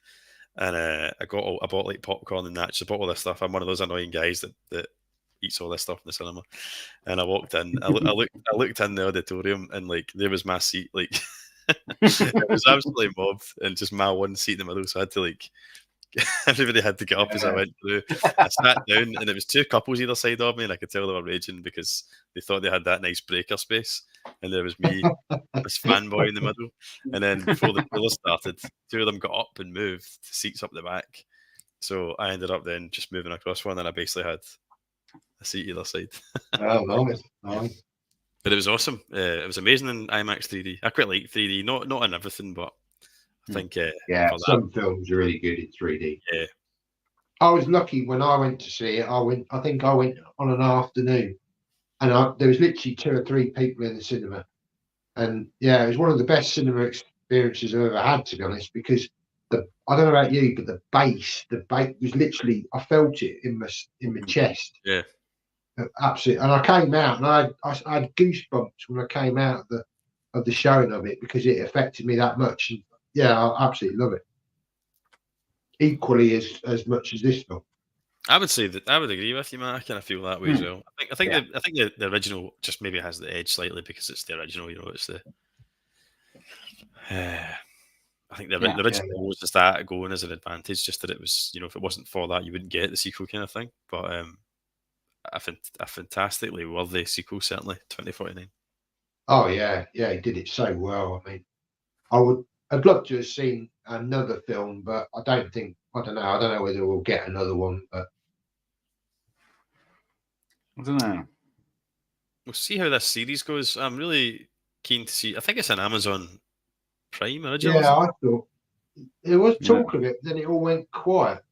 And I bought like popcorn and that. Just bought all this stuff. I'm one of those annoying guys that eats all this stuff in the cinema. And I walked in. I looked in the auditorium, and like there was my seat. Like it was absolutely mobbed, and just my one seat in the middle. So I had to like everybody had to get up as I went through. I sat down, and it was two couples either side of me, and I could tell they were raging because they thought they had that nice breaker space, and there was me, this fanboy in the middle. And then before the trailer started, two of them got up and moved to seats up the back. So I ended up then just moving across one, and I basically had a seat either side. Oh, nice. But it was awesome. It was amazing in IMAX 3D. I quite like 3D, not in everything, but I think some films are really good in 3D. Yeah, I was lucky when I went to see it. I think I went on an afternoon, and there was literally 2 or 3 people in the cinema, and it was one of the best cinema experiences I've ever had, to be honest. Because I don't know about you, but the bass was literally, I felt it in my chest. Yeah, absolutely. And I came out, and I had goosebumps when I came out of the showing of it, because it affected me that much. And I absolutely love it. Equally as much as this film. I would say that I would agree with you, man. I kind of feel that way as well. I think the original just maybe has the edge slightly because it's the original. You know, it's the. I think the original was just that going as an advantage, just that it was, you know, if it wasn't for that, you wouldn't get the sequel kind of thing. But a fantastically worthy sequel, certainly 2049. Oh yeah, he did it so well. I mean, I'd love to have seen another film, but I don't know whether we'll get another one. But I don't know. We'll see how this series goes. I'm really keen to see. I think it's an Amazon Prime original. Yeah, I thought there was talk of it, then it all went quiet.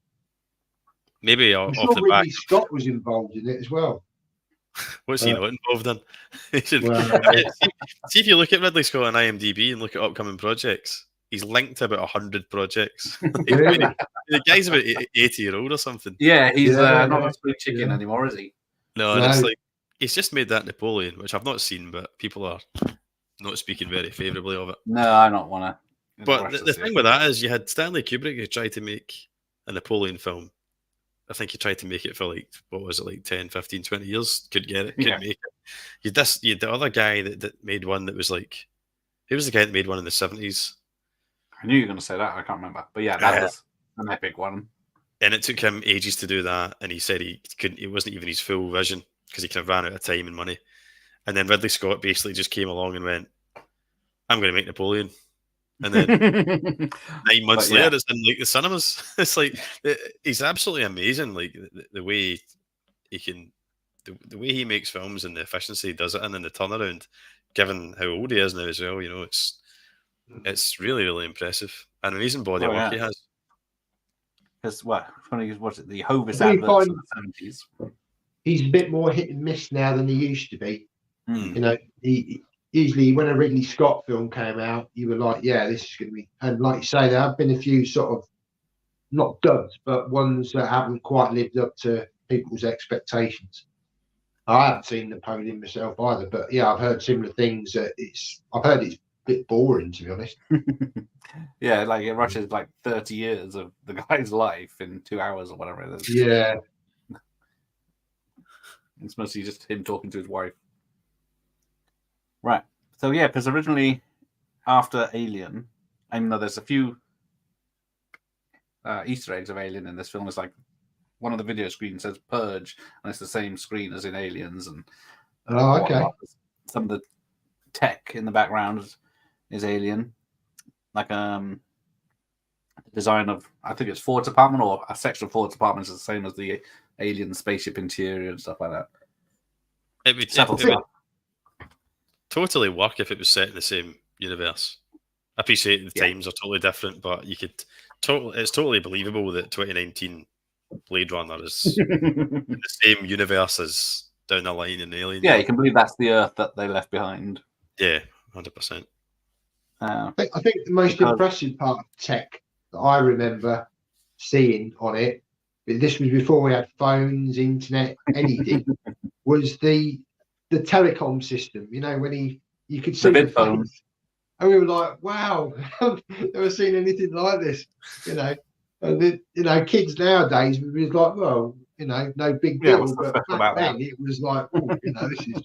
Maybe I'm sure Ridley Scott was involved in it as well. What's he not involved in? See if you look at Ridley Scott on IMDb and look at upcoming projects, he's linked to about 100 projects. The guy's about 80-year-old or something. Yeah, he's not a spring chicken anymore, is he? No, and it's like he's just made that Napoleon, which I've not seen, but people are not speaking very favourably of it. No, I don't want to. But the thing with that is, you had Stanley Kubrick who tried to make a Napoleon film. I think he tried to make it for like, what was it, like 10, 15, 20 years? Couldn't get it, couldn't make it. You had the other guy that made one that was like, who was the guy that made one in the 70s? I knew you were going to say that. I can't remember. But yeah, that was an epic one. And it took him ages to do that. And he said he couldn't, it wasn't even his full vision because he kind of ran out of time and money. And then Ridley Scott basically just came along and went, I'm going to make Napoleon. And then 9 months later, it's in like the cinemas. It's like, he's absolutely amazing. Like the way he can, the way he makes films and the efficiency he does it in, and the turnaround, given how old he is now as well. You know, it's really, really impressive. An amazing body of work he has. Because what's it? The Hovis adverts in the 70s. He's a bit more hit and miss now than he used to be. You know, usually when a Ridley Scott film came out, you were like, yeah, this is going to be... And like you say, there have been a few sort of, not duds, but ones that haven't quite lived up to people's expectations. I haven't seen Napoleon myself either, but yeah, I've heard similar things. I've heard it's a bit boring, to be honest. Yeah, like it rushes like 30 years of the guy's life in 2 hours or whatever it is. Yeah. It's mostly just him talking to his wife. Right. So yeah, because originally after Alien, I know there's a few Easter eggs of Alien in this film. It's like one of the video screens says Purge, and it's the same screen as in Aliens. And okay. Some of the tech in the background is Alien. Like design of, I think it's Ford's apartment, or a section of Ford's apartment is the same as the Alien spaceship interior and stuff like that. It would totally work if it was set in the same universe. I appreciate the times are totally different, but you could it's totally believable that 2019 Blade Runner is in the same universe as down the line in Alien. Yeah, you can believe that's the Earth that they left behind. Yeah, 100%. I think the most impressive part of tech that I remember seeing on it, but this was before we had phones, internet, anything, was the telecom system. You know, when you could see the phone. face, and we were like, "Wow, never seen anything like this." You know, and kids nowadays was like, "Well, no big deal," but back then it was like, "Oh,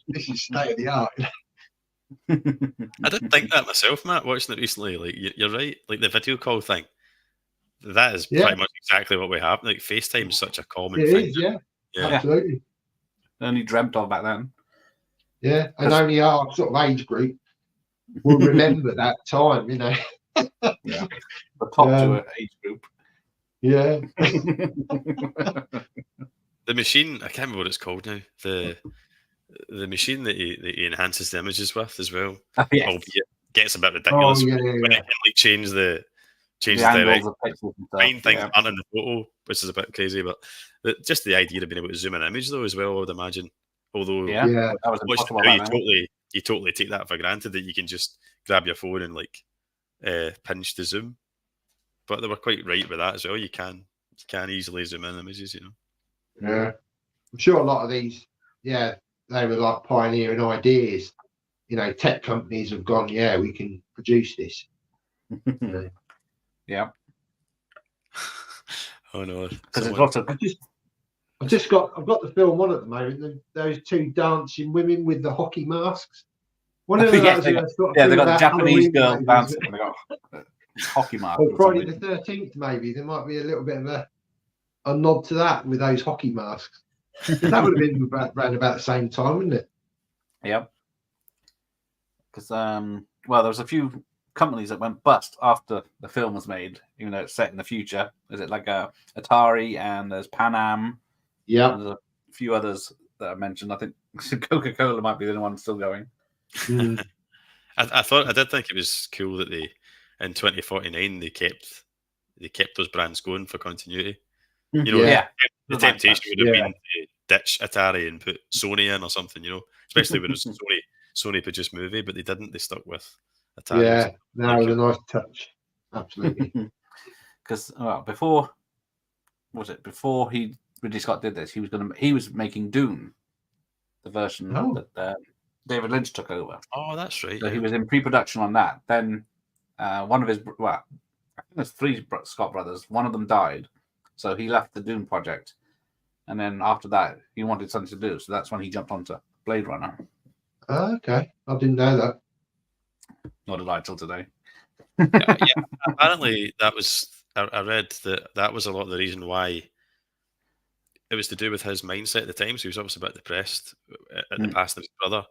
this is state of the art." I didn't think that myself, Matt, watching it recently. Like, you're right. Like, the video call thing, that is pretty much exactly what we have. Like, FaceTime is such a common thing. It is, yeah. Absolutely. Only dreamt of back then. Yeah, and only our sort of age group will remember that time, Yeah, the top to age group. Yeah. The machine, I can't remember what it's called now. The machine that he enhances the images with as well. Yes. Albeit gets a bit ridiculous when it can like change the direction. Find things aren't in the photo, which is a bit crazy, but just the idea of being able to zoom an image though as well, I would imagine. Although that was impossible you totally take that for granted that you can just grab your phone and like pinch the zoom. But they were quite right with that as well. You can easily zoom in images, Yeah. I'm sure a lot of these, they were like pioneering ideas. Tech companies have gone, we can produce this. Yeah. Oh no. Because there's lots of I've got the film on at the moment. Those two dancing women with the hockey masks. One of those, they got the Japanese girl dancing. They got hockey masks. Or Friday the 13th, maybe there might be a little bit of a nod to that with those hockey masks. That would have been around about the same time, wouldn't it? Yep. Because there was a few companies that went bust after the film was made, even though it's set in the future. Is it like Atari and there's Pan Am? Yeah. There's a few others that I mentioned. I think Coca-Cola might be the one still going. I did think it was cool that in 2049 they kept those brands going for continuity. The temptation would have been to ditch Atari and put Sony in or something, especially when it was Sony produced movie, but they didn't. They stuck with Atari. Yeah, that was a nice touch. Absolutely. Because before Ridley Scott did this, he was making Dune, the version that David Lynch took over. Oh, that's right. So he was in pre-production on that. Then one of his, I think there's three Scott brothers. One of them died, so he left the Dune project. And then after that, he wanted something to do, so that's when he jumped onto Blade Runner. Okay, I didn't know that. Nor did I till today. Apparently that was. I read that was a lot of the reason why. It was to do with his mindset at the time. So he was obviously a bit depressed at the past of his brother,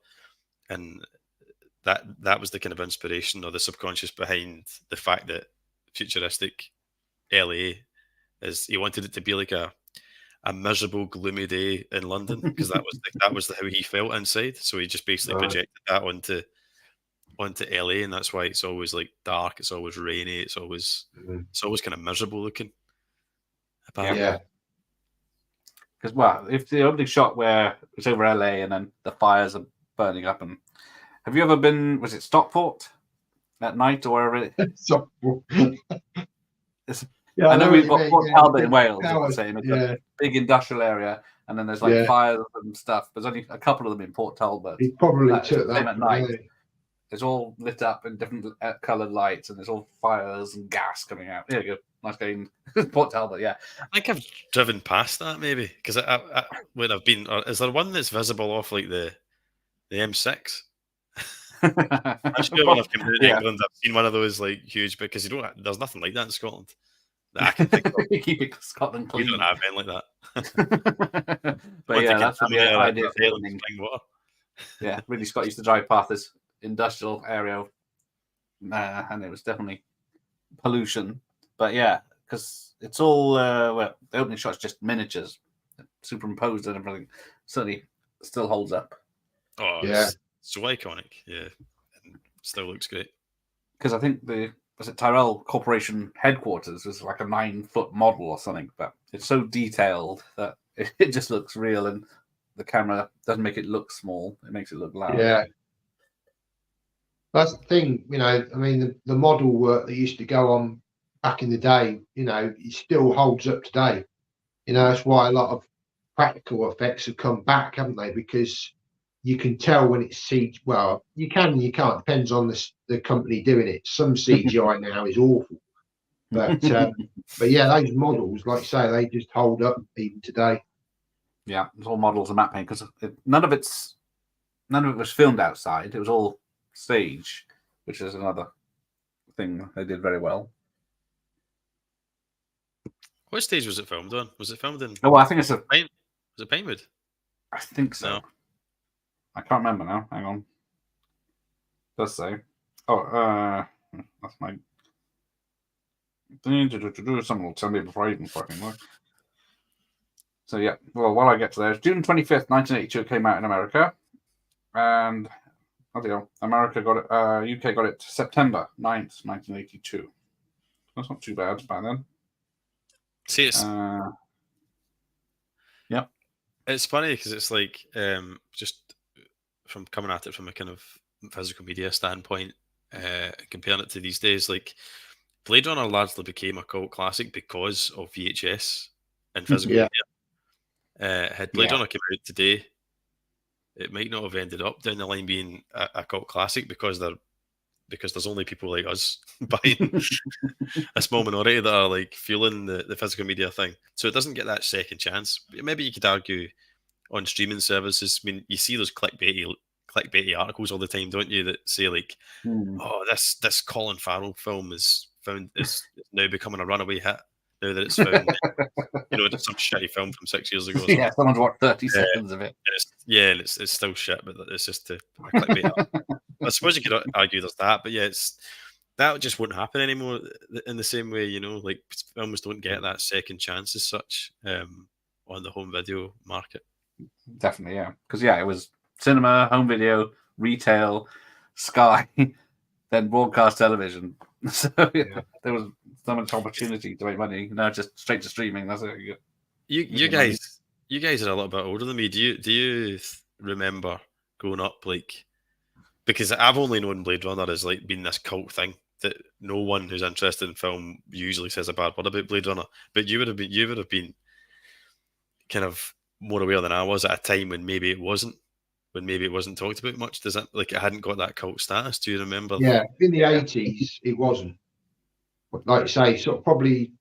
and that was the kind of inspiration or the subconscious behind the fact that futuristic LA is. He wanted it to be like a miserable, gloomy day in London because that was how he felt inside. So he just basically projected that onto LA, and that's why it's always like dark. It's always rainy. It's always kind of miserable looking. Apparently. Yeah. Because if the opening shot where it's over LA and then the fires are burning up, and have you ever been? Was it Stockport at night or wherever it is? Stockport. I know we've got Port Talbot in Wales. It's a big industrial area, and then there's like fires and stuff. There's only a couple of them in Port Talbot. He probably took that at night. It's all lit up in different coloured lights, and there's all fires and gas coming out. There you go. Nice game. Port Talbot, yeah. I think I've driven past that maybe because when I've been. Is there one that's visible off like the M6? I'm sure when I've come to England, I've seen one of those like huge because there's nothing like that in Scotland. That I can think of. Keep it Scotland clean. We don't have anything like that. But that's the idea for filming. Yeah, Ridley Scott used to drive past this industrial area, and it was definitely pollution. But because it's all the opening shot's just miniatures, superimposed and everything. Certainly, still holds up. Oh, yeah, it's so iconic. Yeah, and still looks great. Because I think the was it Tyrell Corporation headquarters was like a 9-foot model or something, but it's so detailed that it just looks real, and the camera doesn't make it look small; it makes it look large. Yeah, that's the thing. I mean, the model work that used to go on back in the day, it still holds up today. That's why a lot of practical effects have come back, haven't they? Because you can tell when it's CGI. Well, you can and you can't. Depends on the company doing it. Some CGI now is awful, but yeah, those models, like you say, they just hold up even today. Yeah, it's all models and matte paint because none of it was filmed outside. It was all stage, which is another thing they did very well. What stage was it filmed on? Was it filmed in? Oh, well, I think it's was it Pinewood? I think so. No. I can't remember now. Hang on. It does say. Oh, that's my. Someone will tell me before I even fucking look. So yeah, well, while I get to there, June 25th, 1982, it came out in America, and America got it. UK got it September 9th, 1982. That's not too bad by then. See, it's yeah, it's funny because it's like just from coming at it from a kind of physical media standpoint, comparing it to these days, like Blade Runner largely became a cult classic because of VHS and physical media. Had Blade Runner come out today, it might not have ended up down the line being a cult classic because there's only people like us buying a small minority that are like fueling the physical media thing. So it doesn't get that second chance. Maybe you could argue on streaming services. I mean, you see those clickbaity articles all the time, don't you? That say like, "Oh, this Colin Farrell film is now becoming a runaway hit." Now that it's found, it's some shitty film from 6 years ago. Yeah, someone's watched 30 seconds of it. And it's still shit, but it's just a clickbait. I suppose you could argue there's that, but yeah, that just won't happen anymore in the same way, like films don't get that second chance as such on the home video market. Definitely, yeah. Because, it was cinema, home video, retail, Sky, then broadcast television. So there was so much opportunity to make money. Now just straight to streaming. That's it. You guys are a little bit older than me. Do you remember growing up, like, because I've only known Blade Runner as like being this cult thing that no one who's interested in film usually says a bad word about Blade Runner. But you would have been kind of more aware than I was at a time when maybe it wasn't talked about much. Does that, like, it hadn't got that cult status? Do you remember? Yeah, in the 80s it wasn't. Like you say, sort of probably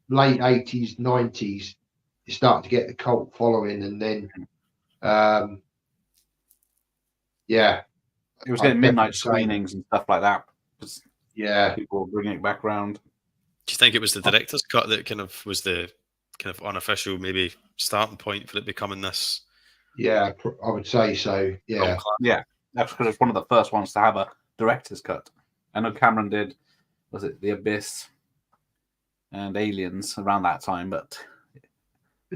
late 80s, 90s, you start to get the cult following, and then it was getting midnight screenings and stuff like that. Yeah, people were bringing it back around. Do you think it was the director's cut that kind of was the kind of unofficial maybe starting point for it becoming this? Yeah, I would say so. Yeah, that's because it's one of the first ones to have a director's cut. I know Cameron did. Was it The Abyss and Aliens around that time? But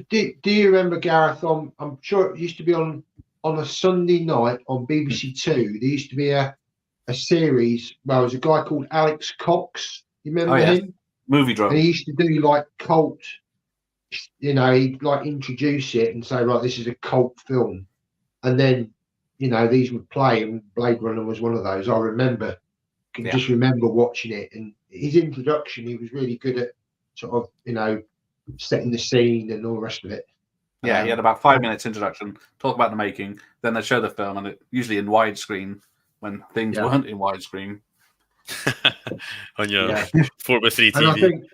do you remember, Gareth? I'm sure it used to be on a Sunday night on BBC Two. There used to be a series. Well, there was a guy called Alex Cox. You remember him? Movie Drone. And he used to do like cult. He'd like introduce it and say, right, this is a cult film, and then these would play, and Blade Runner was one of those. I remember. Just remember watching it, and his introduction, he was really good at sort of setting the scene and all the rest of it. He had about 5 minutes introduction, talk about the making, then they show the film, and it usually in widescreen when things weren't in widescreen. On your 4x3 TV.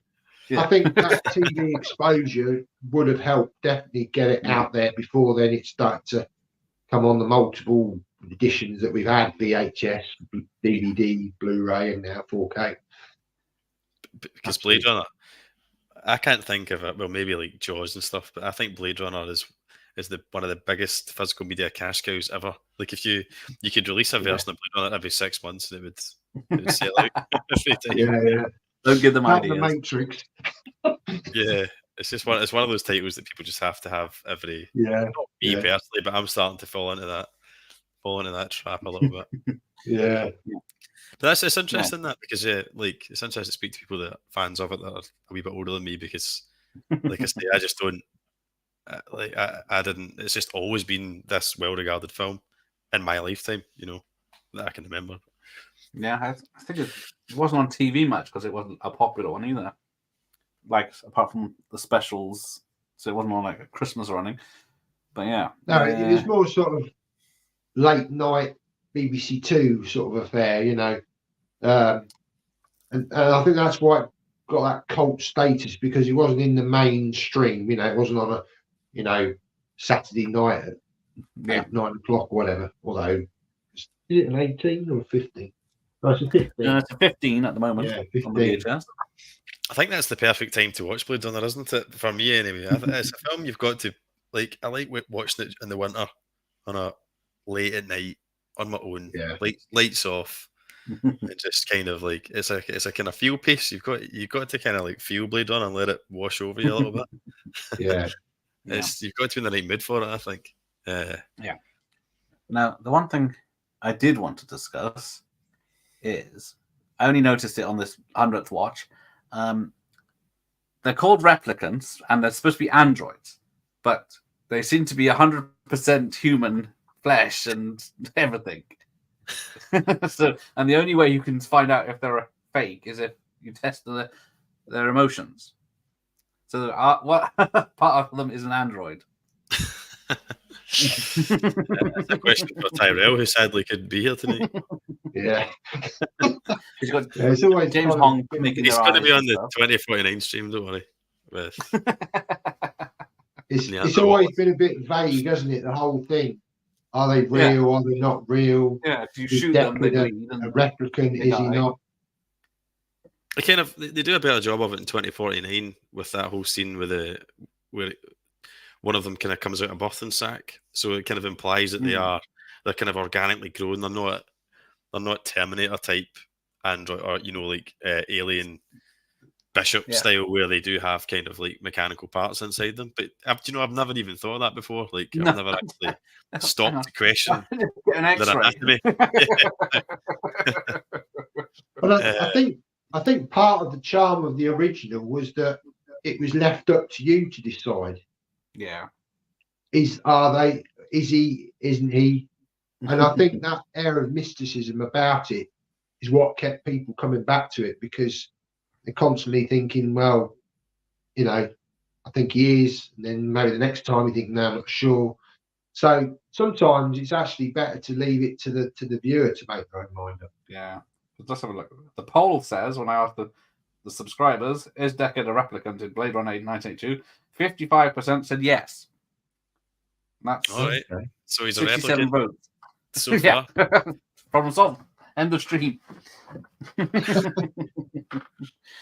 And I think that TV exposure would have helped definitely get it out there before then it started to come on the multiple editions that we've had, VHS, DVD, Blu-ray, and now 4K. Because Blade Runner, I can't think of it. Well, maybe like Jaws and stuff, but I think Blade Runner is one of the biggest physical media cash cows ever. Like if you could release a version of Blade Runner every 6 months, and it would sell out every time. Yeah. Don't give them ideas. The Matrix. Yeah. It's one of those titles that people just have to have every. Yeah. Not me personally, but I'm starting to fall into that trap a little bit. Yeah. But it's interesting that because like it's interesting to speak to people that are fans of it that are a wee bit older than me because, like I say, I just don't like I didn't. It's just always been this well-regarded film in my lifetime, that I can remember. Yeah, I think it wasn't on TV much because it wasn't a popular one either. Like apart from the specials, so it wasn't on like a Christmas or anything. But yeah, no, it was more sort of late night BBC Two sort of affair, and I think that's why it got that cult status because it wasn't in the mainstream. It wasn't on a Saturday night at 8, 9 o'clock or whatever. Although, is it an 18 or 15? No, it's a 15. No, it's a 15 at the moment. Yeah, on the 15. VHS. I think that's the perfect time to watch Blade Runner, isn't it? For me, anyway. It's a film you've got to like. I like watching it in the winter on a late at night on my own, lights off, and just kind of like it's a kind of feel piece. You've got to kind of like feel Blade Runner and let it wash over you a little bit. Yeah, you've got to be in the right mood for it, I think. Yeah. Now, the one thing I did want to discuss is I only noticed it on this 100th watch. They're called replicants and they're supposed to be androids, but they seem to be 100% human flesh and everything. And the only way you can find out if they're a fake is if you test their emotions. So what part of them is an android? That's a question for Tyrell, who sadly couldn't be here tonight. Yeah. He's got it's always James Hong making He's going to be on the stuff. 2049 stream, don't worry. It's always been a bit vague, hasn't it? The whole thing. Are they real? Are they not real? Yeah, if you shoot them, they bleed. A replicant, is he not? They do a better job of it in 2049 with that whole scene where one of them kind of comes out of a birthing sack, so it kind of implies that they're kind of organically grown. They're not Terminator type android or like alien Bishop style where they do have kind of like mechanical parts inside them. But I've never even thought of that before. Like I've never actually stopped to question an X-ray. But I think part of the charm of the original was that it was left up to you to decide. Yeah. Is he, isn't he? And I think that air of mysticism about it is what kept people coming back to it because they're constantly thinking, well, I think he is. And then maybe the next time you think, no, I'm not sure. So sometimes it's actually better to leave it to the viewer to make their own mind up. Yeah. Let's have a look. The poll says, when I asked the subscribers, is Deckard a replicant in Blade Runner 1982? 55% said yes. That's all right. Okay. So he's a 67 replicant. Votes. So far. Problem solved. End of stream.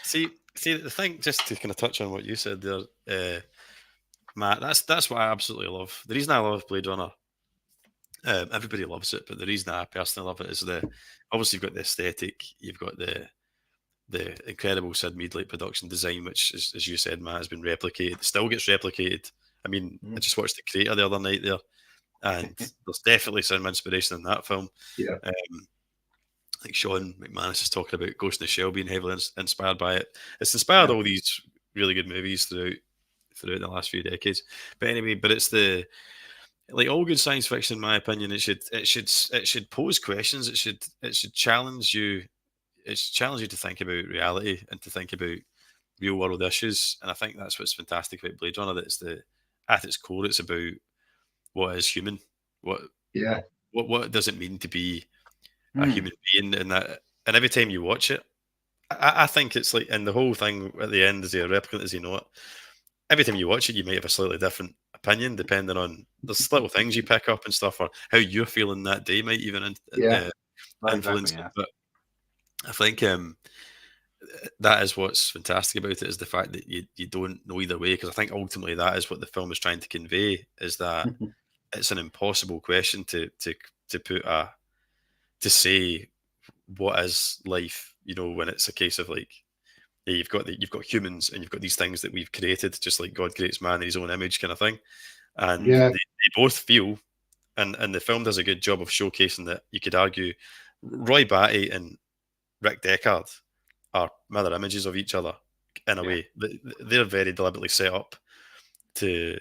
See, the thing, just to kind of touch on what you said there, Matt, that's what I absolutely love. The reason I love Blade Runner, everybody loves it, but the reason I personally love it is obviously you've got the aesthetic, you've got the incredible Sid Mead-like production design, which, as you said, Matt, has been replicated. It still gets replicated. I mean, I just watched The Creator the other night there, and there's definitely some inspiration in that film. Yeah. I think Sean McManus is talking about Ghost in the Shell being heavily inspired by it. It's inspired all these really good movies throughout the last few decades. But anyway, it's like all good science fiction, in my opinion, it should pose questions. It should challenge you. It should challenge you to think about reality and to think about real world issues. And I think that's what's fantastic about Blade Runner. That at its core, it's about what is human. What does it mean to be a human being? And every time you watch it, I think it's like, and the whole thing at the end, is he a replicant? Is he not? Every time you watch it, you might have a slightly different opinion depending on there's little things you pick up and stuff, or how you're feeling that day might even influence it. But I think that is what's fantastic about it, is the fact that you don't know either way, because I think ultimately that is what the film is trying to convey, is that it's an impossible question to put to say what is life, when it's a case of like, you've got humans and you've got these things that we've created, just like God creates man in his own image kind of thing. And they both feel, and the film does a good job of showcasing that. You could argue Roy Batty and Rick Deckard are mirror images of each other in a way. They're very deliberately set up to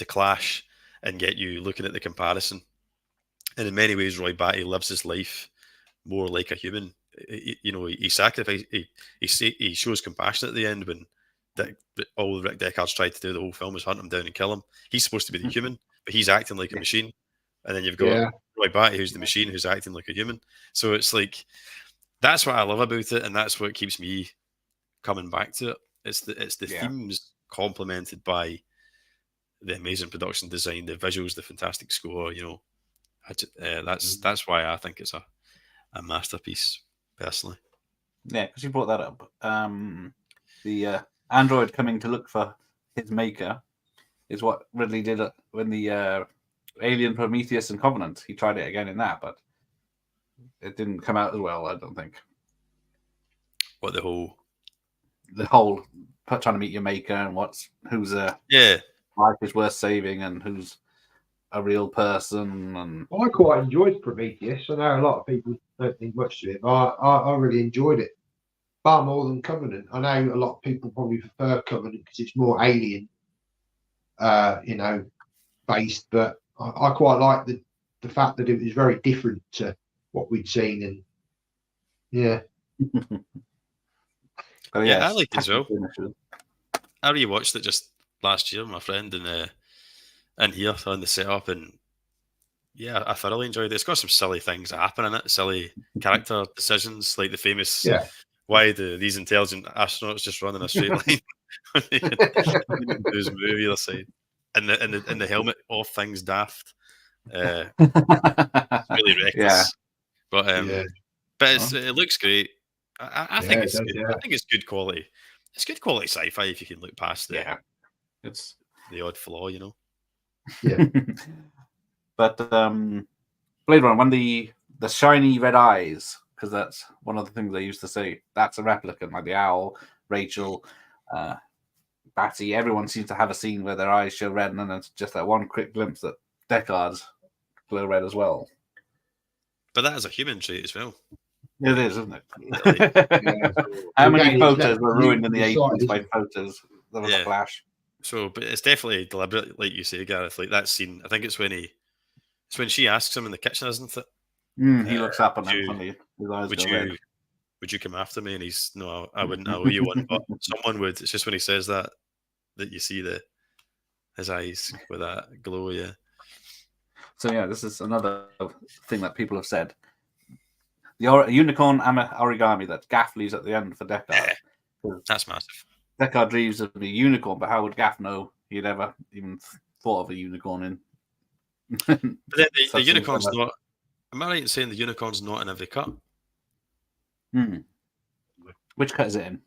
clash and get you looking at the comparison. And in many ways, Roy Batty lives his life more like a human. He sacrifices. He shows compassion at the end when all Rick Deckard's tried to do the whole film is hunt him down and kill him. He's supposed to be the human, but he's acting like a machine. And then you've got Roy Batty, who's the machine, who's acting like a human. So it's like, that's what I love about it, and that's what keeps me coming back to it. It's the themes complemented by the amazing production design, the visuals, the fantastic score. That's why I think it's a masterpiece, personally. Yeah, because you brought that up. The android coming to look for his maker is what Ridley did when the Alien, Prometheus, and Covenant. He tried it again in that, but it didn't come out as well, I don't think. What, the whole trying to meet your maker and whose life is worth saving and who's a real person. And I quite enjoyed Prometheus. I know a lot of people don't think much of it, but I really enjoyed it far more than Covenant. I know a lot of people probably prefer Covenant because it's more alien, based, but I quite like the fact that it was very different to what we'd seen, and I like it as well. I rewatched it just last year, my friend, and here on the setup, and I thoroughly enjoyed it. It's got some silly things that happen in it, silly character decisions, like the famous why do these intelligent astronauts just run in a straight line when they do move either side, and the helmet off things daft. It's really reckless, but it looks great. I think it's good. I think it's good quality. It's good quality sci-fi if you can look past it's the odd flaw, Yeah. But Blade Runner, when the shiny red eyes, because that's one of the things they used to say, that's a replicant, like the owl, Rachel, Batty, everyone seems to have a scene where their eyes show red, and then it's just that one quick glimpse that Deckard's glow red as well. But that is a human trait as well. It is, isn't it? How many photos were ruined in the 80s by photos? There was a flash. So, but it's definitely deliberate, like you say, Gareth. Like that scene, I think it's when she asks him in the kitchen, isn't it? He looks up and his eyes go red. Would you come after me? And he's, no, I wouldn't. I owe you one, but someone would. It's just when he says that you see his eyes with that glow. Yeah. So this is another thing that people have said. The unicorn origami that Gaff leaves at the end for Deckard. That's massive. Deckard dreams of a unicorn, but how would Gaff know he'd ever even thought of a unicorn in? But then the unicorn's not. Am I right in saying the unicorn's not in every cut? Which cut is it in?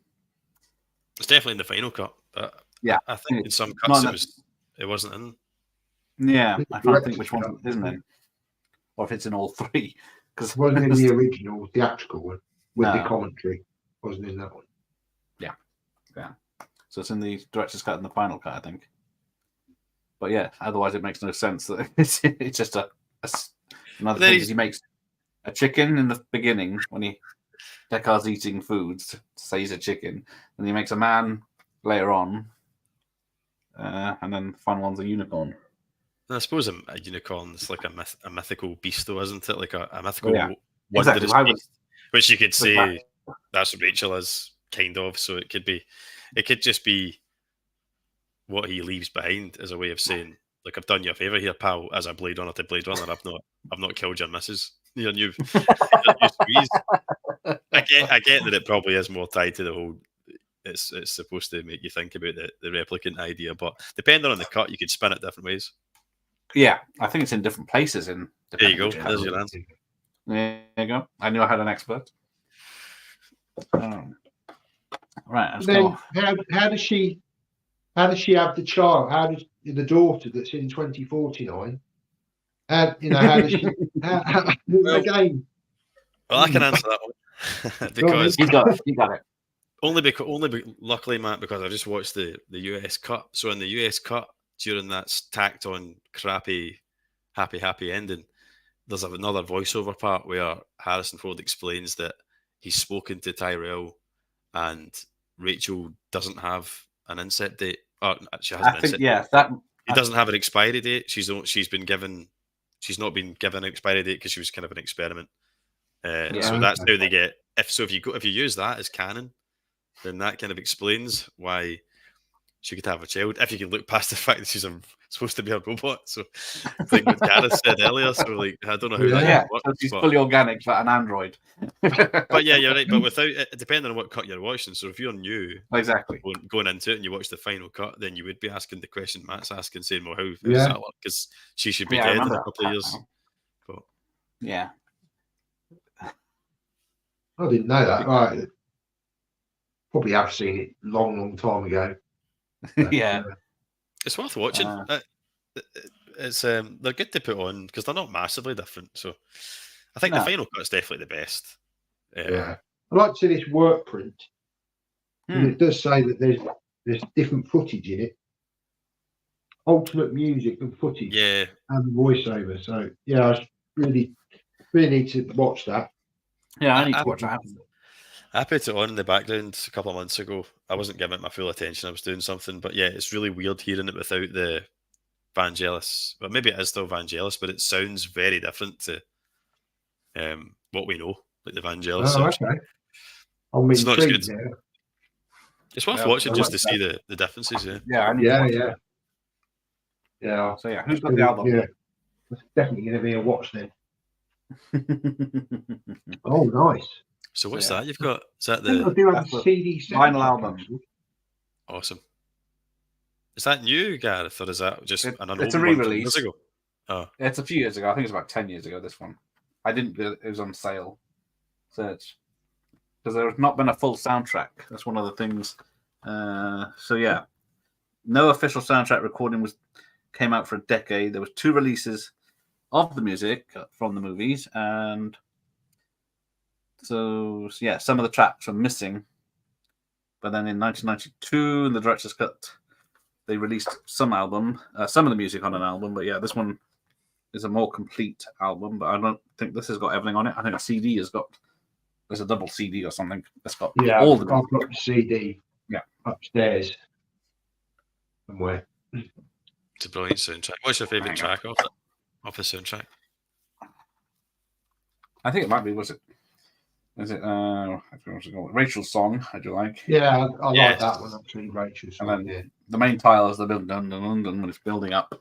It's definitely in the final cut. But I think in some cuts it wasn't in. Yeah, I can't think which one isn't in, or if it's in all three. Because it wasn't in the original theatrical one with the commentary. Wasn't in that one. Yeah. So it's in the director's cut and the final cut, I think. But otherwise it makes no sense. That it's just another thing. He makes a chicken in the beginning when Deckard's eating food to say he's a chicken, and he makes a man later on, and then the final one's a unicorn. I suppose a unicorn is like a mythical beast, though, isn't it? Like a mythical wondrous beast, which you could say that's what Rachel is, kind of. So it could just be what he leaves behind as a way of saying, like, I've done you a favour here, pal, as a Blade Runner to Blade Runner. I've not killed your missus. Your new squeeze. I get that it probably is more tied to the whole. It's supposed to make you think about the replicant idea, but depending on the cut, you could spin it different ways. Yeah, I think it's in different places. There you go. There's your answer. There you go. I knew I had an expert. Right. Let's go. How does she have the child? How does the daughter that's in 2049? How does she? Again. Well, I can answer that one because you got it. Only luckily, Matt, because I just watched the US cut. So in the US cut, during that tacked on crappy happy ending, there's another voiceover part where Harrison Ford explains that he's spoken to Tyrell, and Rachel doesn't have an inset date. Oh, she has an inset date. He doesn't have an expiry date. She's not been given an expiry date because she was kind of an experiment. So that's how they get. If you use that as canon, then that kind of explains why she could have a child. If you can look past the fact that she's supposed to be a robot. So like what Gareth said earlier. So like I don't know how that works. So she's fully organic, but an android. But yeah, you're right. But without it, depending on what cut you're watching. So if you're new, exactly going into it, and you watch the final cut, then you would be asking the question Matt's asking, saying, "Well, how does that work?" Because she should be dead in a couple of years. But, yeah. I didn't know that. Right. Probably have seen it long time ago. But, it's worth watching. It's they're good to put on because they're not massively different. So I think the final cut is definitely the best. I like to see this work print. And it does say that there's different footage in it. Ultimate music and footage. Yeah. And voiceover. So I really need to watch that. Yeah, I need to watch that. I put it on in the background a couple of months ago. I wasn't giving it my full attention. I was doing something, but yeah, it's really weird hearing it without the Vangelis. But maybe it is still Vangelis, but it sounds very different to what we know, like the Vangelis. Oh, okay. It's not as good. It's worth watching just to see the differences. Yeah, I need to watch it. Yeah. So who's got the album? Yeah, it's definitely going to be a watch then. Oh, nice. So what's that you've got? Is that I do have a CD vinyl album? Awesome. Is that new, Gareth, or is that just an old it's a re-release? Years ago? Oh, it's a few years ago. I think it's about 10 years ago. This one, it was on sale. Search because there has not been a full soundtrack. That's one of the things. No official soundtrack recording came out for a decade. There was 2 releases of the music from the movies, and so some of the tracks were missing. But then in 1992, in the director's cut, they released some of the music on an album. But this one is a more complete album. But I don't think this has got everything on it. I think a CD there's a double CD or something that's got all the. I've got the CD. Upstairs somewhere. It's a brilliant soundtrack. What's your favourite track off the soundtrack? I think it might be. Is it Rachel's Song? I do like. Yeah, I like that one actually. Rachel's Song. And then the main tile is the dun dun dun dun when it's building up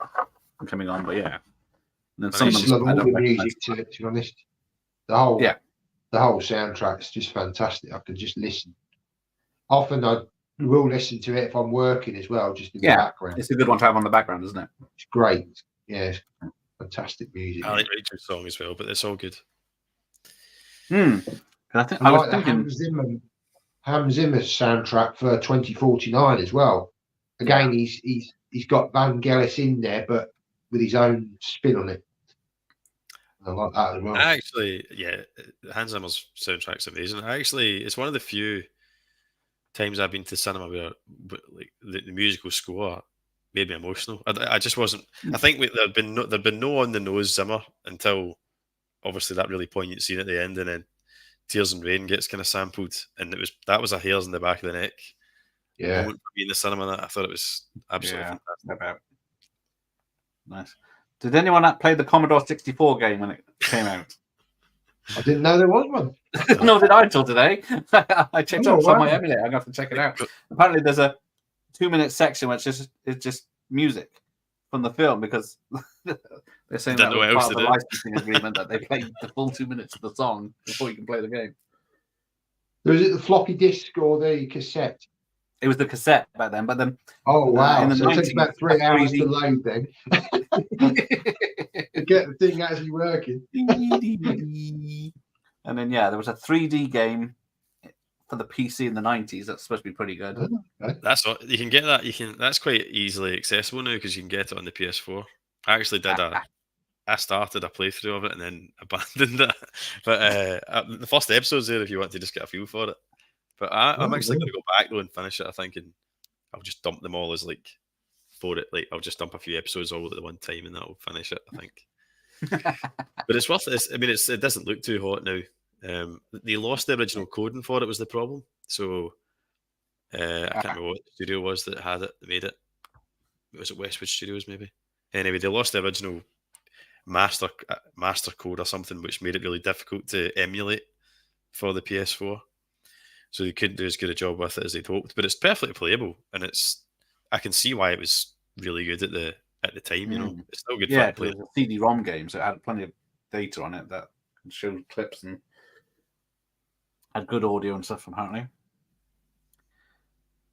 and coming on. But and then some of them. All the music to be honest. The whole soundtrack's just fantastic. I could just listen. Often I will listen to it if I'm working as well, just in the background. It's a good one to have on the background, isn't it? It's great. Yeah, it's fantastic music. I like Rachel's Song as well, but it's all good. I was thinking Hans Zimmer's soundtrack for 2049 as well. Again, he's got Vangelis in there, but with his own spin on it. I like that as well. Actually, Hans Zimmer's soundtrack's amazing. It's one of the few times I've been to cinema where like the musical score made me emotional. I just wasn't. I think there'd been no on the nose Zimmer until obviously that really poignant scene at the end, and then Tears and Rain gets kind of sampled, and that was a hairs in the back of the neck. Yeah, moment for me in the cinema. That I thought it was absolutely fantastic. Nice. Did anyone play the Commodore 64 game when it came out? I didn't know there was one. Nor did I until today. I checked out on my emulator. I'm going to have to check it out. Apparently, there's a 2-minute section which is just music from the film because they're saying that was part of the licensing agreement that they played the full 2 minutes of the song before you can play the game. Was it the floppy disk or the cassette? It was the cassette back then, but then. Oh wow! So it takes about 3 hours to load then. To get the thing actually working. And then there was a 3D game for the PC in the 90s. That's supposed to be pretty good. Okay. That's what you can get that. That's quite easily accessible now because you can get it on the PS4. I actually did I started a playthrough of it and then abandoned it. But the first episode's there if you want to just get a feel for it. But I'm actually going to go back though and finish it. I think, and I'll just dump them all as like for it. Like I'll just dump a few episodes all at the one time, and that'll finish it. I think. But it's worth it. I mean, it doesn't look too hot now. They lost the original coding for it was the problem. So I can't remember what studio was that had it, that made it. Was it Westwood Studios maybe? Anyway, they lost the original master code or something, which made it really difficult to emulate for the PS4. So they couldn't do as good a job with it as they'd hoped. But it's perfectly playable, and I can see why it was really good at the time. You know, it's still good fun to play. It was a CD-ROM game, so it had plenty of data on it that showed clips and had good audio and stuff apparently.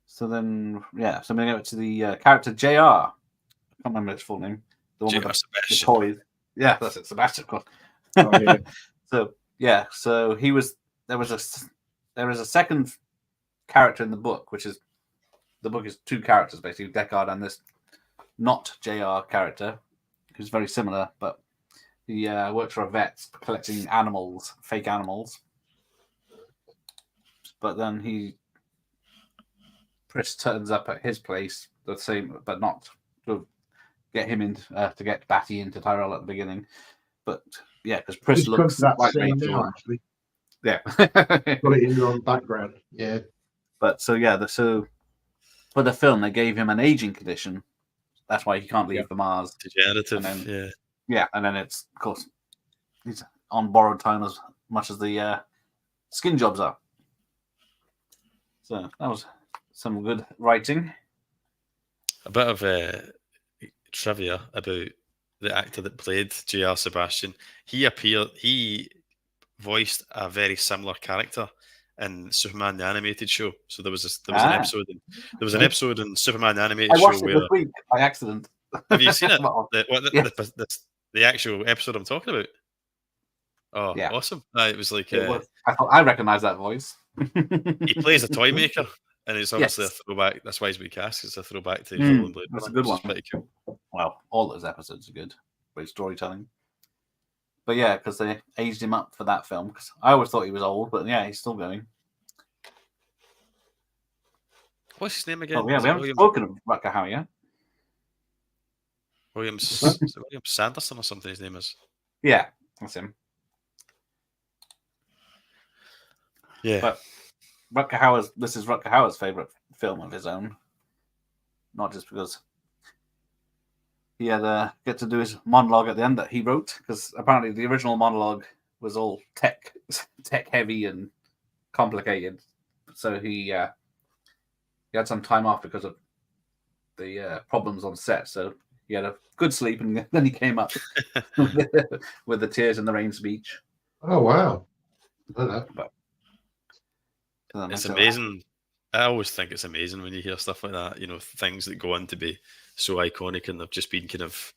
So then, so I'm going to go to the character JR. I can't remember his full name. The one with the toys. Yeah, that's it, Sebastian. Of course. Oh, yeah. So he was. There is a second character in the book, the book is two characters basically, Deckard and this not JR character, who's very similar, but he works for a vet collecting animals, fake animals. But then Pris turns up at his place, the same, but not to get him in to get Batty into Tyrell at the beginning. But yeah, because Pris looks that like scene Rachel. now, actually. Yeah, Got it in your background. Yeah, but so for the film they gave him an aging condition. That's why he can't leave the Mars. Degenerative. And then, and then it's of course he's on borrowed time as much as the skin jobs are. So that was some good writing. A bit of trivia about the actor that played J.R. Sebastian. He voiced a very similar character in Superman the Animated Show. So there was an episode. There was an episode in Superman the Animated Show. I watched it this week by accident. Have you seen it? The actual episode I'm talking about. Oh, yeah. Awesome! It was like I recognise that voice. He plays a toy maker, and it's obviously a throwback. That's why he's been cast. It's a throwback to Rolling Blade. That's a good one. Pretty cool. Well, all those episodes are good. Great storytelling. But yeah, because they aged him up for that film. Because I always thought he was old, but yeah, he's still going. What's his name again? Oh yeah, we haven't spoken of Rutger Hauer yet. William Sanderson or something. His name is. Yeah, that's him. Yeah, but this is Rutger Hauer's favorite film of his own, not just because he had get to do his monologue at the end that he wrote, because apparently the original monologue was all tech heavy and complicated, so he had some time off because of the problems on set, so he had a good sleep and then he came up with the Tears in the Rain speech. Oh wow! But it's amazing. I always think it's amazing when you hear stuff like that. You know, things that go on to be so iconic and they've just been kind of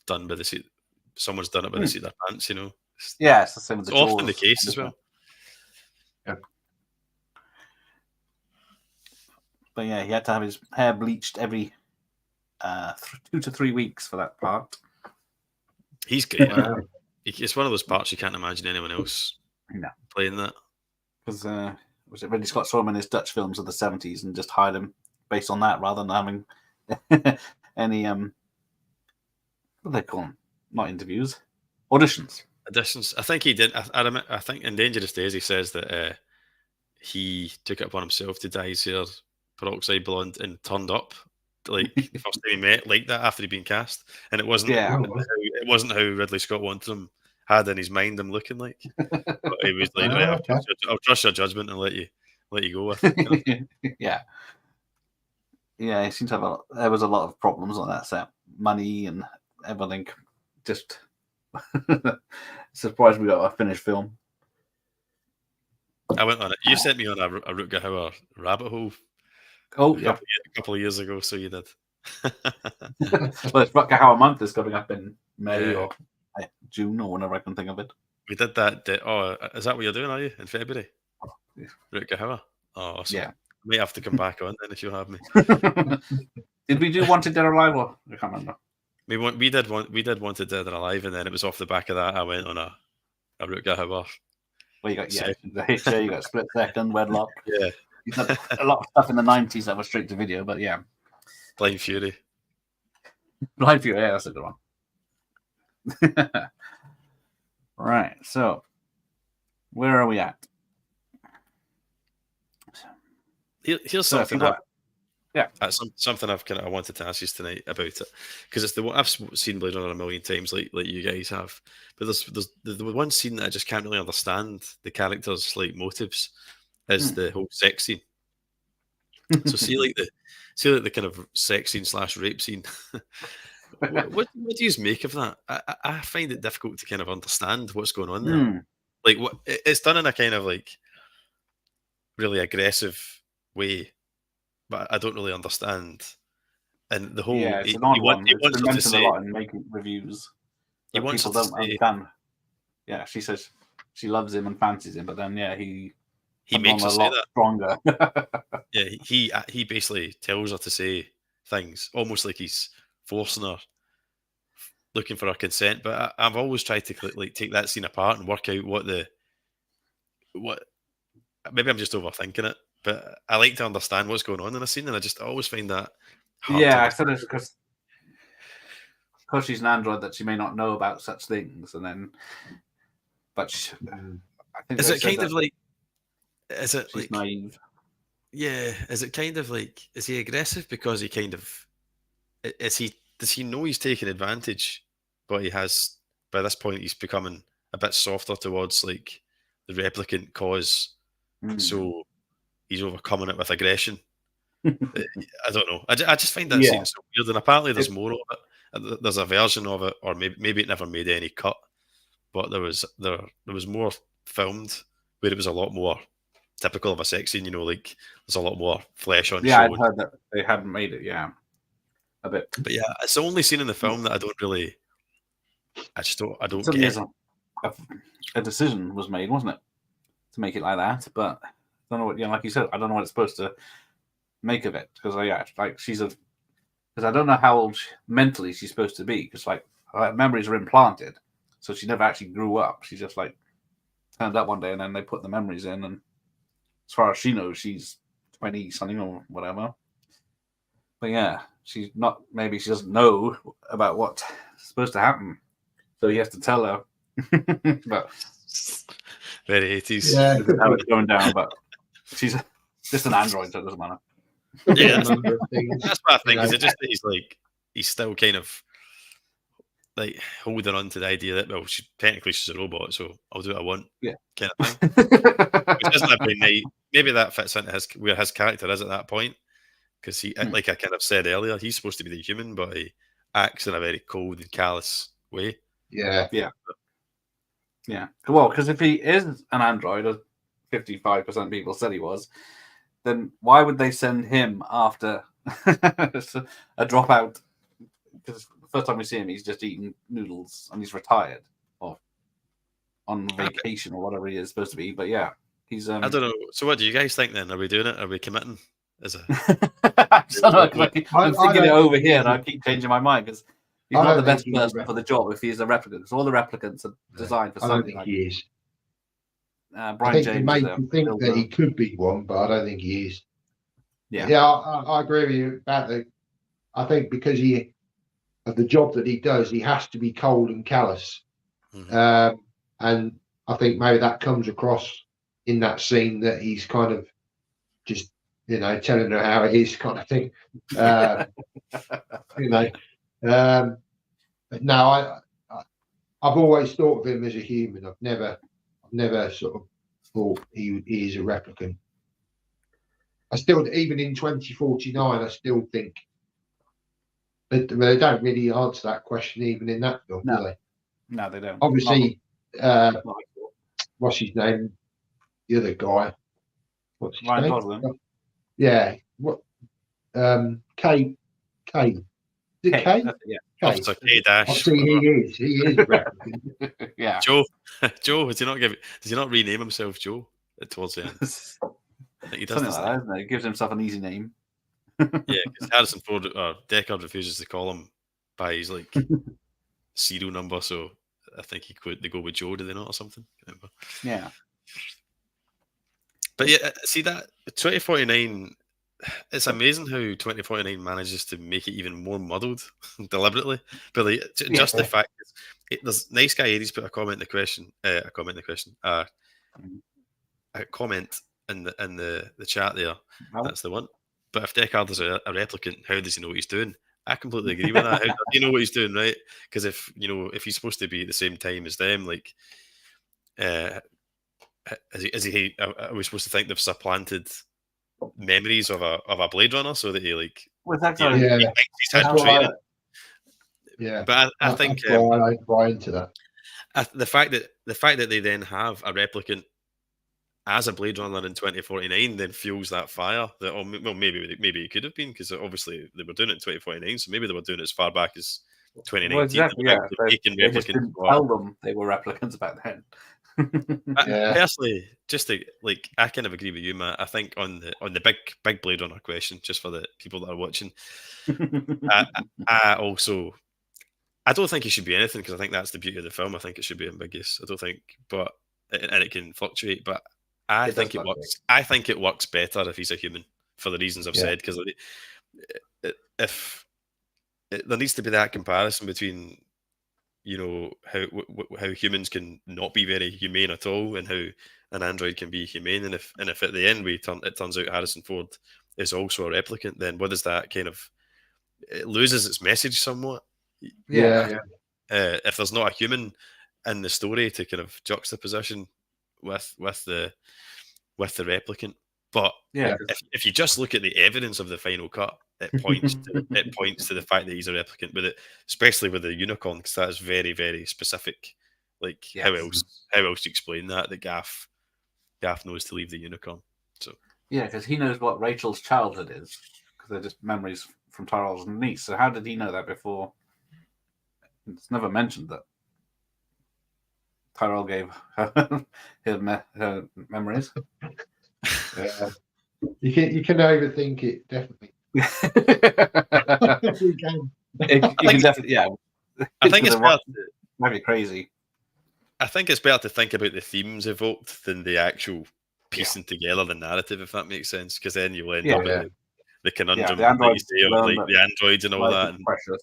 done by the seat. Someone's done it by the seat of their pants. You know. It's the same with the Jaws. Often the case as well. Yeah. But yeah, he had to have his hair bleached every 2 to 3 weeks for that part. He's great. It's one of those parts you can't imagine anyone else playing that. Because was it Ridley Scott saw him in his Dutch films of the 70s and just hired him based on that rather than having any what do they call them? Not interviews, auditions. I think he did. I think in Dangerous Days he says that he took it upon himself to dye his hair peroxide blonde and turned up like the first time he met like that after he'd been cast, and it wasn't how Ridley Scott wanted him. Had in his mind him looking like, but he was like, I'll trust your judgment and let you go with it. Yeah, he seemed to have there was a lot of problems on that set, money and everything. Just surprised we got a finished film. I went on it. You sent me on a Rutger Hauer rabbit hole. Oh, a couple of years ago, so you did. Well, it's Rutger Hauer month is coming up in May or June or whenever I can think of it. We did that. Is that what you're doing? Are you in February? Rutger Hauer. Oh, awesome. Yeah. May have to come back on then if you have me. Did we do Wanted Dead or Alive? Or I can't remember. We did Wanted Dead or Alive, and then it was off the back of that I went on a Rutger Hauer. Well, you got the Hitcher, you got Split Second, Wedlock. Yeah. You've done a lot of stuff in the 90s that was straight to video, but yeah. Blind Fury. Blind Fury, yeah, that's a good one. Right, so where are we at? Here's So something. Yeah, something I wanted to ask you tonight about it, because it's the one I've seen Blade Runner a million times, like you guys have. But there's the one scene that I just can't really understand the characters' like motives is the whole sex scene. So see like the kind of sex scene / rape scene. what do you make of that? I find it difficult to kind of understand what's going on there. Like what it's done in a kind of like really aggressive way, but I don't really understand. And the whole it's an odd one. It's wants been her to mentioned say, a lot in making reviews. He wants people her to don't say, understand. Yeah, she says she loves him and fancies him, but then he makes her a say lot that. stronger. Yeah, he basically tells her to say things, almost like he's forcing her, looking for her consent. But I've always tried to like take that scene apart and work out what. Maybe I'm just overthinking it, but I like to understand what's going on in a scene, and I always find that hard. I said it's because she's an android that she may not know about such things, and then, but I think is it kind of like? Is it she's like naive? Yeah, is it kind of like, is he aggressive because he kind of does he know he's taking advantage, but he has, by this point he's becoming a bit softer towards like the replicant cause, so he's overcoming it with aggression. I don't know. I just find that scene so weird, and apparently there's more of it. There's a version of it, or maybe it never made any cut, but there was more filmed where it was a lot more typical of a sex scene, like there's a lot more flesh on show. Yeah, I'd heard that they hadn't made it, a bit. But yeah, it's the only scene in the film that I don't get. A decision was made, wasn't it, to make it like that? But I don't know what, like you said, I don't know what it's supposed to make of it, because like because I don't know how old mentally she's supposed to be, because like her memories are implanted, so she never actually grew up. She just like turned up one day and then they put the memories in, and as far as she knows, she's 20 something or whatever. But yeah, she's not. Maybe she doesn't know about what's supposed to happen, so he has to tell her. But very 80s. Yeah, how it's going down. But she's just an android, so it doesn't matter. Yeah, that's what I think. Is it just that he's still kind of like holding on to the idea that technically she's a robot, so I'll do what I want, kind of thing. Which isn't a very nice. Maybe that fits into where his character is at that point, because he, like I kind of said earlier, he's supposed to be the human, but he acts in a very cold and callous way. Yeah. Well, because if he is an android, as 55% of people said he was, then why would they send him after a dropout? Because the first time we see him, he's just eating noodles and he's retired or on vacation or whatever he is supposed to be. But yeah, he's. I don't know. So, what do you guys think then? Are we doing it? Are we committing? I'm thinking it over here, and I keep changing my mind because he's not the best person for the job if he's a replicant. Because all the replicants are designed for something. I don't think he is. Brian James he made you think that he could be one, but I don't think he is. Yeah, I agree with you about the. I think because of the job that he does, he has to be cold and callous, and I think maybe that comes across in that scene that he's kind of just telling her how it is, kind of thing. But no, I've always thought of him as a human. I've never sort of thought he is a replicant. I still, even in 2049, I still think they don't really answer that question even in that film, do they? No, they don't. Obviously, what's his name? The other guy. What's his name? Gosling. Yeah. What? K. Is it K? Yeah. Officer K Dash. He is a replicant. Yeah. Joe, does he not rename himself Joe towards the end? I think he does. Something like that, isn't it? He gives himself an easy name. Yeah, because Harrison Ford Deckard refuses to call him by his serial number, so I think they go with Joe, do they not, or something? Yeah. But yeah, see that 2049. It's amazing how 2049 manages to make it even more muddled deliberately. But just the fact there's Nice Guy Eddie's put a comment in the question. a comment in the chat there. Oh. That's the one. But if Deckard is a replicant, how does he know what he's doing? I completely agree with that. How does he know what he's doing, right? Because if he's supposed to be at the same time as them, like, are we supposed to think they've supplanted memories of a Blade Runner so that he like? Well, that's he thinks he's had training. Yeah, but I think I buy into that. the fact that they then have a replicant as a Blade Runner in 2049 then fuels that fire that maybe it could have been, because obviously they were doing it in 2049, so maybe they were doing it as far back as 2019. Well, exactly, yeah. They just didn't tell them they were replicants back then. Personally, just to, like, I kind of agree with you, Matt. I think on the big Blade Runner question, just for the people that are watching, I don't think it should be anything, because I think that's the beauty of the film. I think it should be ambiguous. I don't think, and it can fluctuate, but I think it works. I think it works better if he's a human, for the reasons I've said, because if there needs to be that comparison between, how humans can not be very humane at all, and how an android can be humane, and if at the end it turns out Harrison Ford is also a replicant, then what does that kind of, it loses its message somewhat. Yeah. If there's not a human in the story to kind of juxtaposition with the replicant. But if you just look at the evidence of the final cut, it points to the fact that he's a replicant, especially with the unicorn, because that is very, very specific. Like, how else do you explain that Gaff knows to leave the unicorn? So because he knows what Rachel's childhood is, because they're just memories from Tyrell's niece. So how did he know that before? It's never mentioned that Tyrell gave her her memories. Yeah. You can overthink it, definitely. You can definitely, I think it's better. Might be crazy. I think it's better to think about the themes evoked than the actual piecing together the narrative, if that makes sense. Because then you'll end up with the conundrum that you say of like the androids and all that. Precious.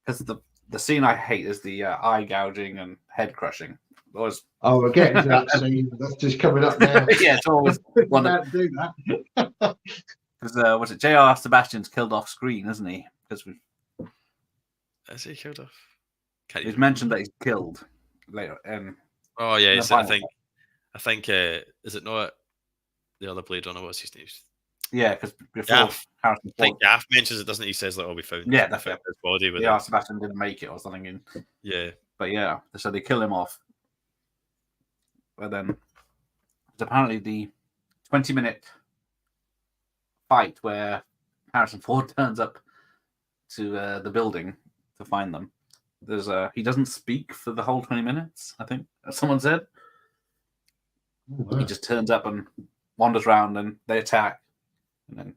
Because the scene I hate is the eye gouging and head crushing. We're getting to that scene. That's just coming up now. It's always one to do that. Because was it J.R. Sebastian's killed off screen, isn't he? Because is he killed off? He's mentioned that he's killed later. Oh yeah, I think is it not the other Blade Runner? What's his name? Yeah, because before Harrison Ford, I think Gaff mentions it, doesn't he? He says that we found that's his body with J.R. Sebastian didn't make it or something. But so they kill him off. But then it's apparently the 20-minute fight where Harrison Ford turns up to the building to find them. He doesn't speak for the whole 20 minutes, I think, as someone said. Wow. He just turns up and wanders around, and they attack. And then,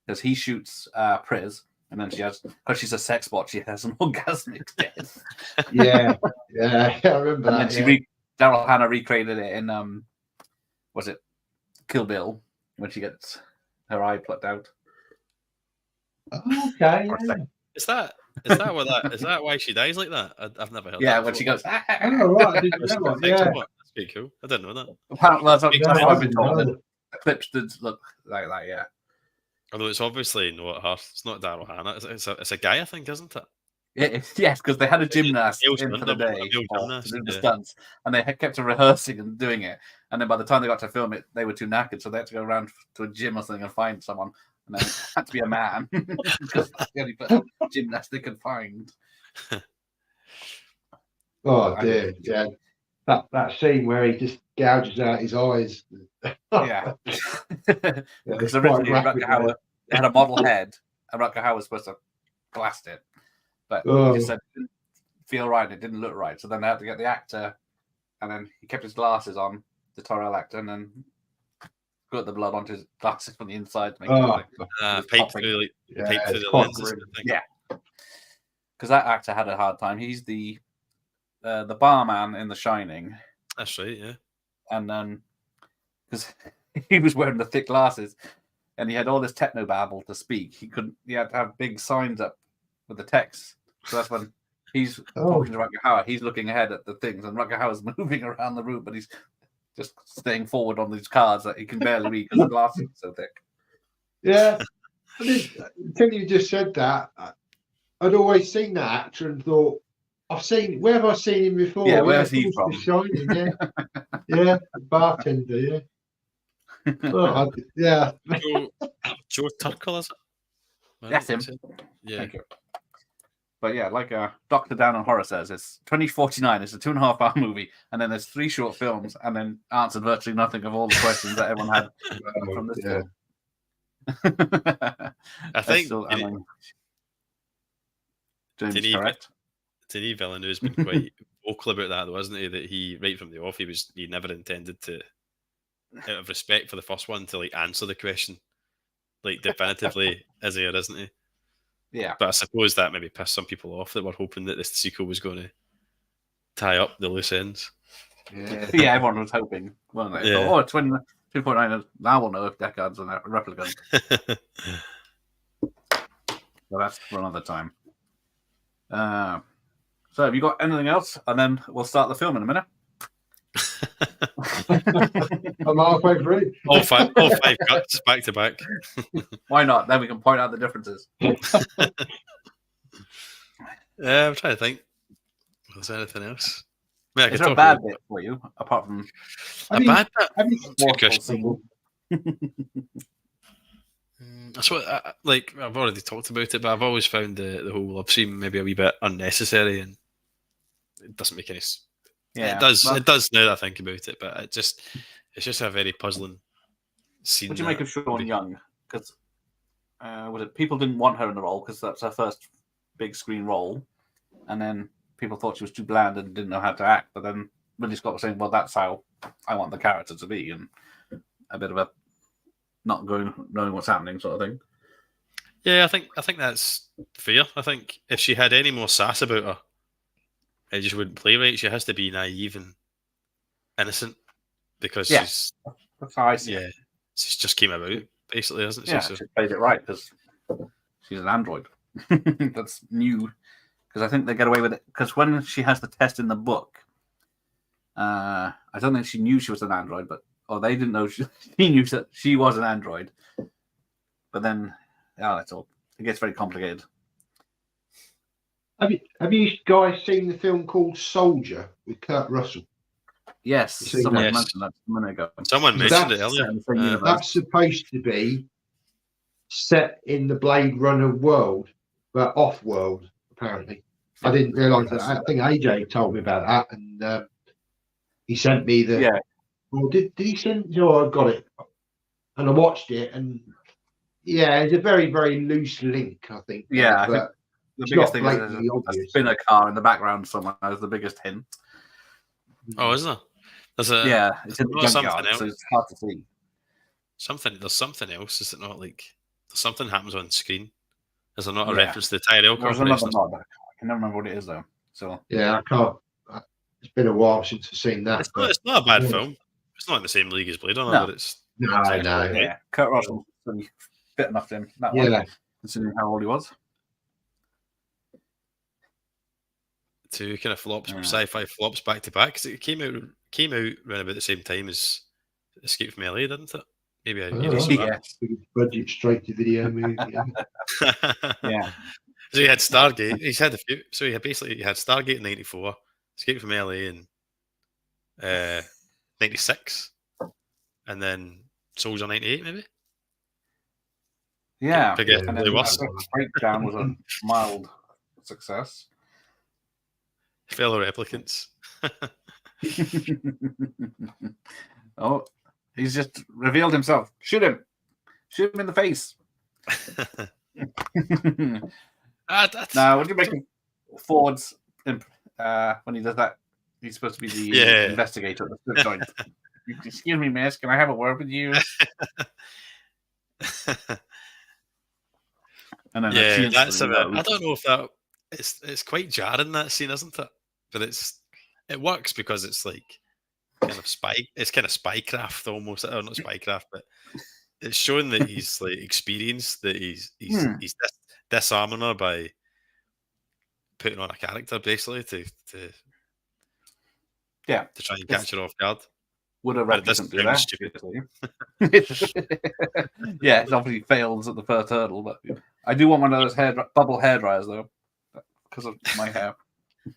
because he shoots Priz, and then because she's a sex bot, she has an orgasmic death. I remember that. And then Daryl Hannah recreated it in was it Kill Bill, when she gets her eye plucked out. Okay. Is that why she dies like that? I've never heard that. Yeah, when she goes. Oh right, I didn't know. That's pretty cool. I didn't know that. Apparently, that's what I've been told. The clips did look like that. Yeah. Although it's obviously not her. It's not Daryl Hannah. It's a guy, I think, isn't it? Yes, because they had a gymnast in for the day to do the stunts, and they kept rehearsing and doing it. And then by the time they got to film it, they were too knackered, so they had to go around to a gym or something and find someone. And then it had to be a man because that's the only gymnast they could find. Oh dear, yeah. That scene where he just gouges out his eyes. Because originally Rutger Hauer had a model head, and Rutger Hauer was supposed to blast it. But he said it didn't feel right, it didn't look right. So then they had to get the actor, and then he kept his glasses on, the Tyrell actor, and then got the blood onto his glasses from the inside to make it pipe through the lenses. Yeah. Because that actor had a hard time. He's the barman in The Shining. That's right, yeah. And then, because he was wearing the thick glasses, and he had all this techno babble to speak. He had to have big signs up with the text. So that's when he's talking to Rutger Hauer. He's looking ahead at the things, and Rutger Hauer's moving around the room, but he's just staying forward on these cards that he can barely read because the glasses are so thick. Yeah. Until you just said that, I'd always seen that actor and thought, where have I seen him before? Yeah, where's he from? The Shining, yeah. Yeah, the bartender, yeah. Oh, yeah. Joe Turkel, is it? That's him. Yeah. Thank you. But yeah, like Dr. Dan on Horror says, it's 2049. It's a 2.5-hour movie, and then there's 3 short films, and then answered virtually nothing of all the questions that everyone had from this film. I think James, correct? Denis Villeneuve's been quite vocal about that, though, hasn't he? That he, right from the off, he never intended to, out of respect for the first one, to like answer the question like definitively, is he or isn't he? Yeah. But I suppose that maybe pissed some people off that were hoping that this sequel was going to tie up the loose ends. Yeah, everyone was hoping, weren't they? Yeah. Oh, 2.9, now we'll know if Deckard's a replicant. Well, that's for another time. So have you got anything else? And then we'll start the film in a minute. I'm halfway through. All five cuts back to back. Why not? Then we can point out the differences. I'm trying to think. Was there anything else? Is there a bad bit for you, apart from a bad bit? Good question. That's what, I've already talked about it, but I've always found the whole love scene maybe a wee bit unnecessary, and it doesn't make any sense. Yeah, it does now that I think about it, but it's just a very puzzling scene. What do you make of Sean Young? Because people didn't want her in the role because that's her first big screen role, and then people thought she was too bland and didn't know how to act. But then Ridley Scott was saying, "Well, that's how I want the character to be," and a bit of a not knowing what's happening sort of thing. Yeah, I think that's fair. I think if she had any more sass about her, it just wouldn't play right. She has to be naive and innocent because that's how I see it. She's just came about, basically, hasn't she? Yeah, she played it right because she's an android. That's new. Because I think they get away with it. Because when she has the test in the book, I don't think she knew she was an android, they didn't know she knew that she was an android. But then, that's all. It gets very complicated. Have you guys seen the film called Soldier with Kurt Russell? Yes, someone mentioned that a minute ago. Someone mentioned it earlier. That's supposed to be set in the Blade Runner world, but off-world, apparently. I didn't realise that. I think AJ told me about that, and he sent me the... Yeah. Well, did he send... I got it. And I watched it, and it's a very, very loose link, I think. Yeah, I think the biggest thing is a spinner car in the background somewhere is the biggest hint. Oh, is there? It's in the junkyard, so it's hard to see. There's something else, is it not? Like, something happens on screen. Is there not a reference to the Tyrell Corporation? There's another nod. I can never remember what it is, though. So yeah, I can't. It's been a while since I've seen that. It's not a bad film. It's not in the same league as Blade Runner, but it's... No. Yeah, Kurt Russell fit enough in that one, considering how old he was. Two kind of sci-fi flops back to back, because it came out around about the same time as Escape from LA, didn't it? Maybe budget straight to video movie. Yeah. So he had Stargate. He's had a few. So he had Stargate in '94, Escape from LA in '96, and then Soldier '98, maybe. Yeah. And then Breakdown was a mild success. Fellow replicants. Oh, he's just revealed himself. Shoot him in the face. Now, what do you make of Ford's when he does that? He's supposed to be the investigator at the strip joint. Excuse me, miss, can I have a word with you? And then that's a bit. I don't know if that it's quite jarring, that scene, isn't it? But it works because it's like kind of spy. It's kind of spycraft almost, or not spycraft, but it's showing that he's like experienced, that he's disarming her by putting on a character basically to try and catch her off guard. Would a But it doesn't replicant do sound that? stupid. Yeah, it obviously fails at the first hurdle, but I do want one of those bubble hair dryers though, because of my hair.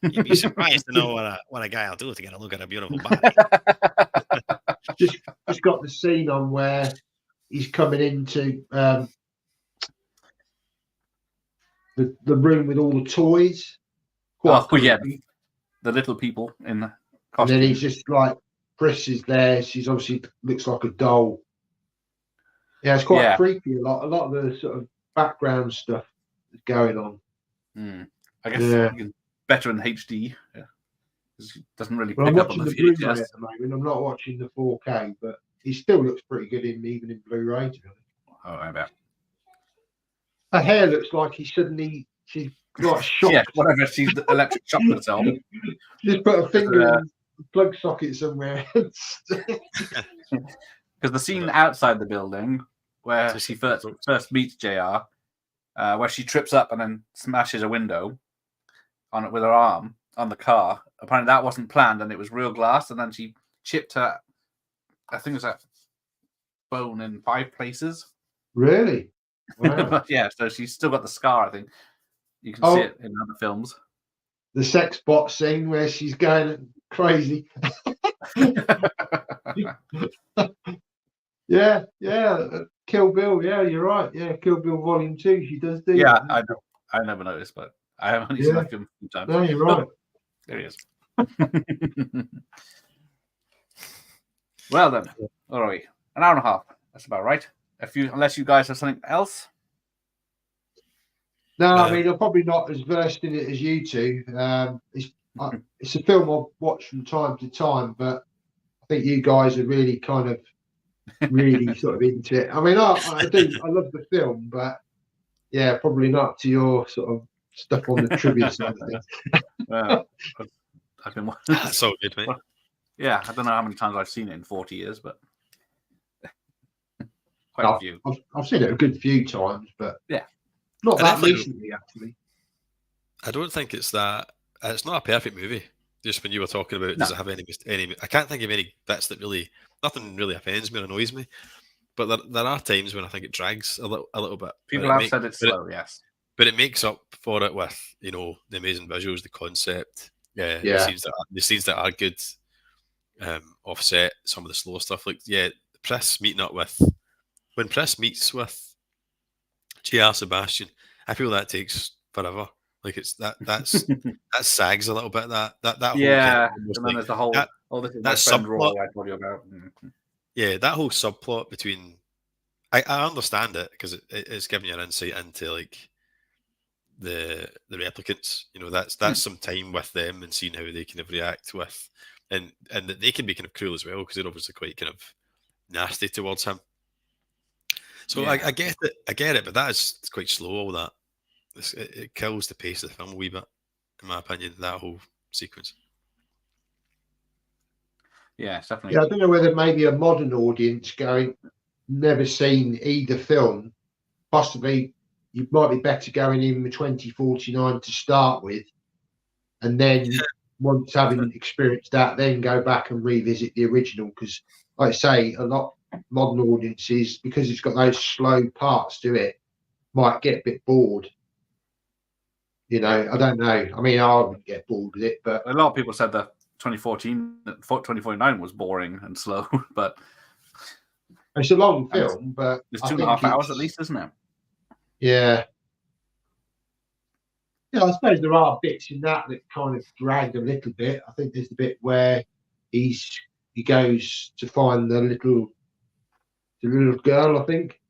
You'd be surprised to know what a guy will do to get a look at a beautiful body. Just got the scene on where he's coming into the room with all the toys. Yeah, the little people in the costume. And then he's just like, Chris is there. She's obviously looks like a doll. Yeah, it's quite creepy. A lot of the sort of background stuff is going on. I guess better in HD. Yeah. It doesn't really pick I'm up on watching the the Blu-ray VHS. at the moment. I'm not watching the 4K, but he still looks pretty good even in Blu-ray, to be honest. Oh, I bet. Her hair looks like she's like shocked. Yeah, whatever. She's electric shocked herself. Just put a finger in the plug socket somewhere. Because the scene outside the building where she first meets JR, where she trips up and then smashes a window on it with her arm on the car. Apparently that wasn't planned and it was real glass, and then she chipped her, I think it was a bone in 5 places. Really? Wow. Yeah, so she's still got the scar, I think. You can see it in other films. The sex bot scene where she's going crazy. Yeah. Kill Bill. Yeah, you're right. Yeah, Kill Bill Volume 2. She does do. Yeah, that. I never noticed, but I have only seen that film a few times. No, you're right. There he is. Well then, all right, an hour and a half. That's about right. Unless you guys have something else. No, I mean, I'm probably not as versed in it as you two. It's a film I've watched from time to time, but I think you guys are really kind of sort of into it. I mean, I love the film, but yeah, probably not to your sort of stuff on the trivia side of things. Well, I've been watching. That's so good, mate. Yeah, I don't know how many times I've seen it in 40 years, but quite a few. I've seen it a good few times, but yeah. Not that recently, actually. I don't think it's that. It's not a perfect movie. Just when you were talking about, does it have any? I can't think of any bits that really. Nothing really offends me or annoys me. But there are times when I think it drags a little bit. People have said it's slow, yes. But it makes up for it with the amazing visuals, the concept. The scenes that are good offset some of the slow stuff. Like Priss meeting up with when Priss meets with J.R. Sebastian, I feel that takes forever. Like that sags a little bit. That whole and then there's the whole this is my friend Roy I told you about. Yeah, that whole subplot between I understand it because it's giving you an insight into like the replicants. That's some time with them and seeing how they kind of react with and that they can be kind of cruel as well because they're obviously quite kind of nasty towards him. So I get it, but that is quite slow. All that it kills the pace of the film a wee bit, in my opinion. That whole sequence. Yeah, it's definitely. Yeah, I don't know whether maybe a modern audience never seen either film. Possibly, you might be better going in with 2049 to start with, and then once having experienced that, then go back and revisit the original. Because, like I say, a lot modern audiences, because it's got those slow parts to it, might get a bit bored. I don't know. I mean, I wouldn't get bored with it, but a lot of people said that 2049 was boring and slow, but it's a long film. But it's 2.5 hours at least, isn't it? Yeah. Yeah, I suppose there are bits in that kind of drag a little bit. I think there's the bit where he goes to find the little girl, I think,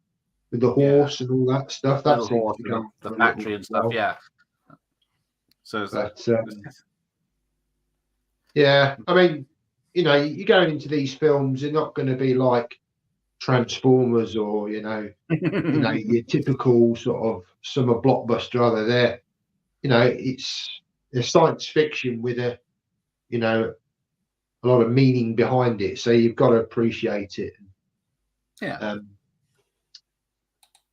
with the horse and all that stuff. That's the factory and stuff. Yeah. So yeah, I mean, you're going into these films, they're not going to be like Transformers or your typical sort of summer blockbuster. Other there, it's science fiction with a lot of meaning behind it. So you've got to appreciate it. Yeah.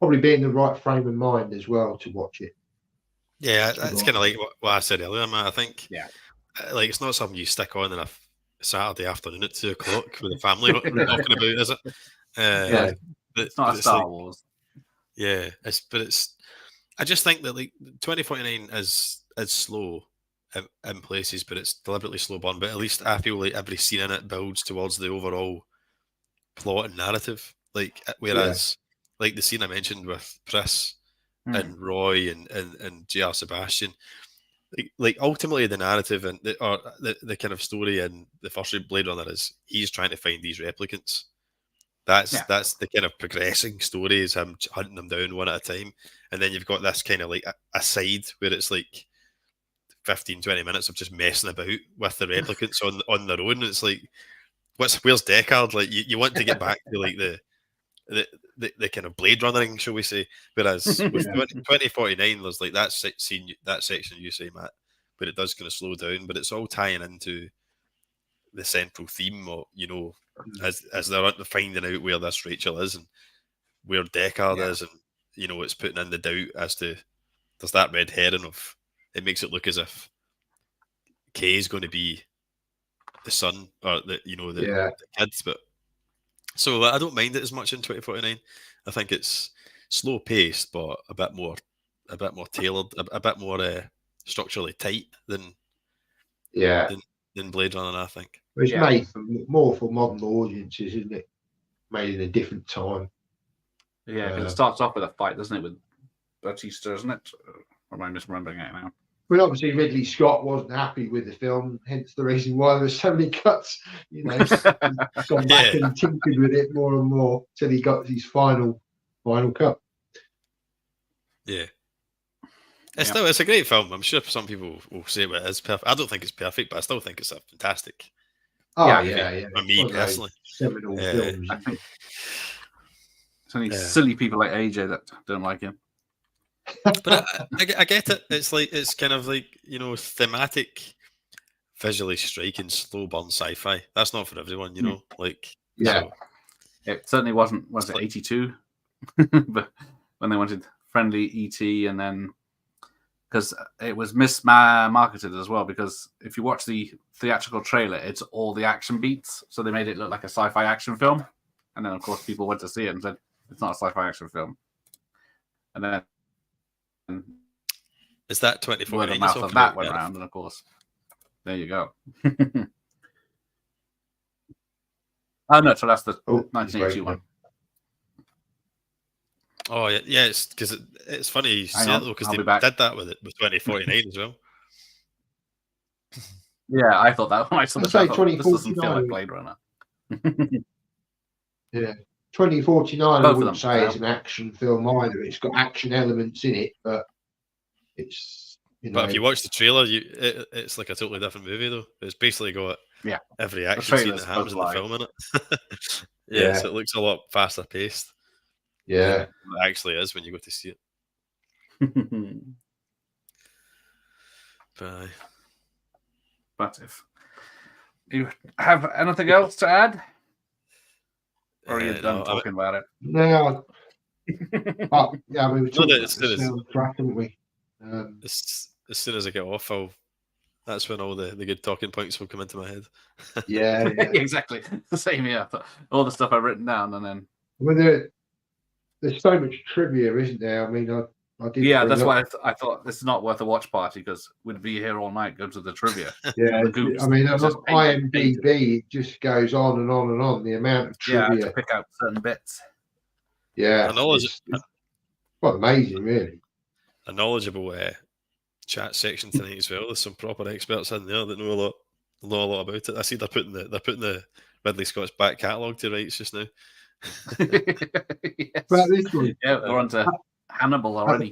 Probably be in the right frame of mind as well to watch it. Yeah, that's kind of like what I said earlier, man. I think, Yeah. like, it's not something you stick on in a Saturday afternoon at 2:00 with the family talking about, is it? Yeah. But It's not a it's Star like, Wars. yeah, it's. I just think that like 2049 is slow in places, but it's deliberately slow burn. But at least I feel like every scene in it builds towards the overall plot and narrative. Like whereas, like the scene I mentioned with Pris and Roy and J.R. Sebastian, like ultimately the narrative and the kind of story in the first Blade Runner is he's trying to find these replicants. That's the kind of progressing story, is him hunting them down one at a time. And then you've got this kind of like a side where it's like 15, 20 minutes of just messing about with the replicants on their own. It's like, where's Deckard? Like you want to get back to like the kind of Blade Runnering, shall we say? Whereas with 2049, there's like that scene, that section you say, Matt, but it does kind of slow down. But it's all tying into the central theme, or as they're finding out where this Rachel is and where Deckard is, and it's putting in the doubt as to there's that red herring of it makes it look as if Kay is going to be the son or the kids, but so I don't mind it as much in 2049. I think it's slow paced, but a bit more tailored, a bit more structurally tight than Blade Runner, I think. It's made more for modern audiences, isn't it? Made in a different time. Yeah, because it starts off with a fight, doesn't it, with Batista, isn't it? Or am I misremembering it now? But obviously Ridley Scott wasn't happy with the film, hence the reason why there's so many cuts. He's gone back and tinkered with it more and more till he got his final cut. Yeah. It's a great film. I'm sure some people will say it is perfect. I don't think it's perfect, but I still think it's a fantastic. Oh yeah. For me personally, seminal films. I think it's only silly people like AJ that don't like him. But I get it. It's kind of like thematic, visually striking, slow burn sci-fi. That's not for everyone, So, it certainly wasn't. Was it 82? But when they wanted friendly ET, and then because it was mismarketed as well. Because if you watch the theatrical trailer, it's all the action beats, so they made it look like a sci-fi action film. And then of course people went to see it and said it's not a sci-fi action film. And then is that 24? The mouth of that went around, and of course, there you go. Oh no, so that's the 1981. Oh yeah, it's because it's funny you say that though, because they did that with 2049 as well. Yeah, I thought that when I saw this, I thought, this doesn't feel like Blade Runner. Yeah, 2049. I wouldn't say it's an action film either. It's got action elements in it, but it's But if you watch the trailer, it's like a totally different movie though. It's basically got every action scene that happens in the film in it. So it looks a lot faster paced. Yeah, it actually is when you go to see it. But if you have anything else to add, or are you done talking about it? No. But yeah, we were talking about the soundtrack, haven't we? As soon as I get off, that's when all the good talking points will come into my head. Yeah. Exactly. The same here. All the stuff I've written down, and then there's so much trivia, isn't there? I mean, I did. Yeah, that's why I thought this is not worth a watch party, because we'd be here all night going to the trivia. Yeah, I mean, on IMDb, it just goes on and on and on. The amount of trivia. Yeah, to pick out certain bits. Yeah, it's quite amazing, really. A knowledgeable chat section tonight as well. There's some proper experts in there that know a lot about it. I see they're putting the Ridley Scott's back catalogue to rights just now. Yes. But this one, we're on to Hannibal already.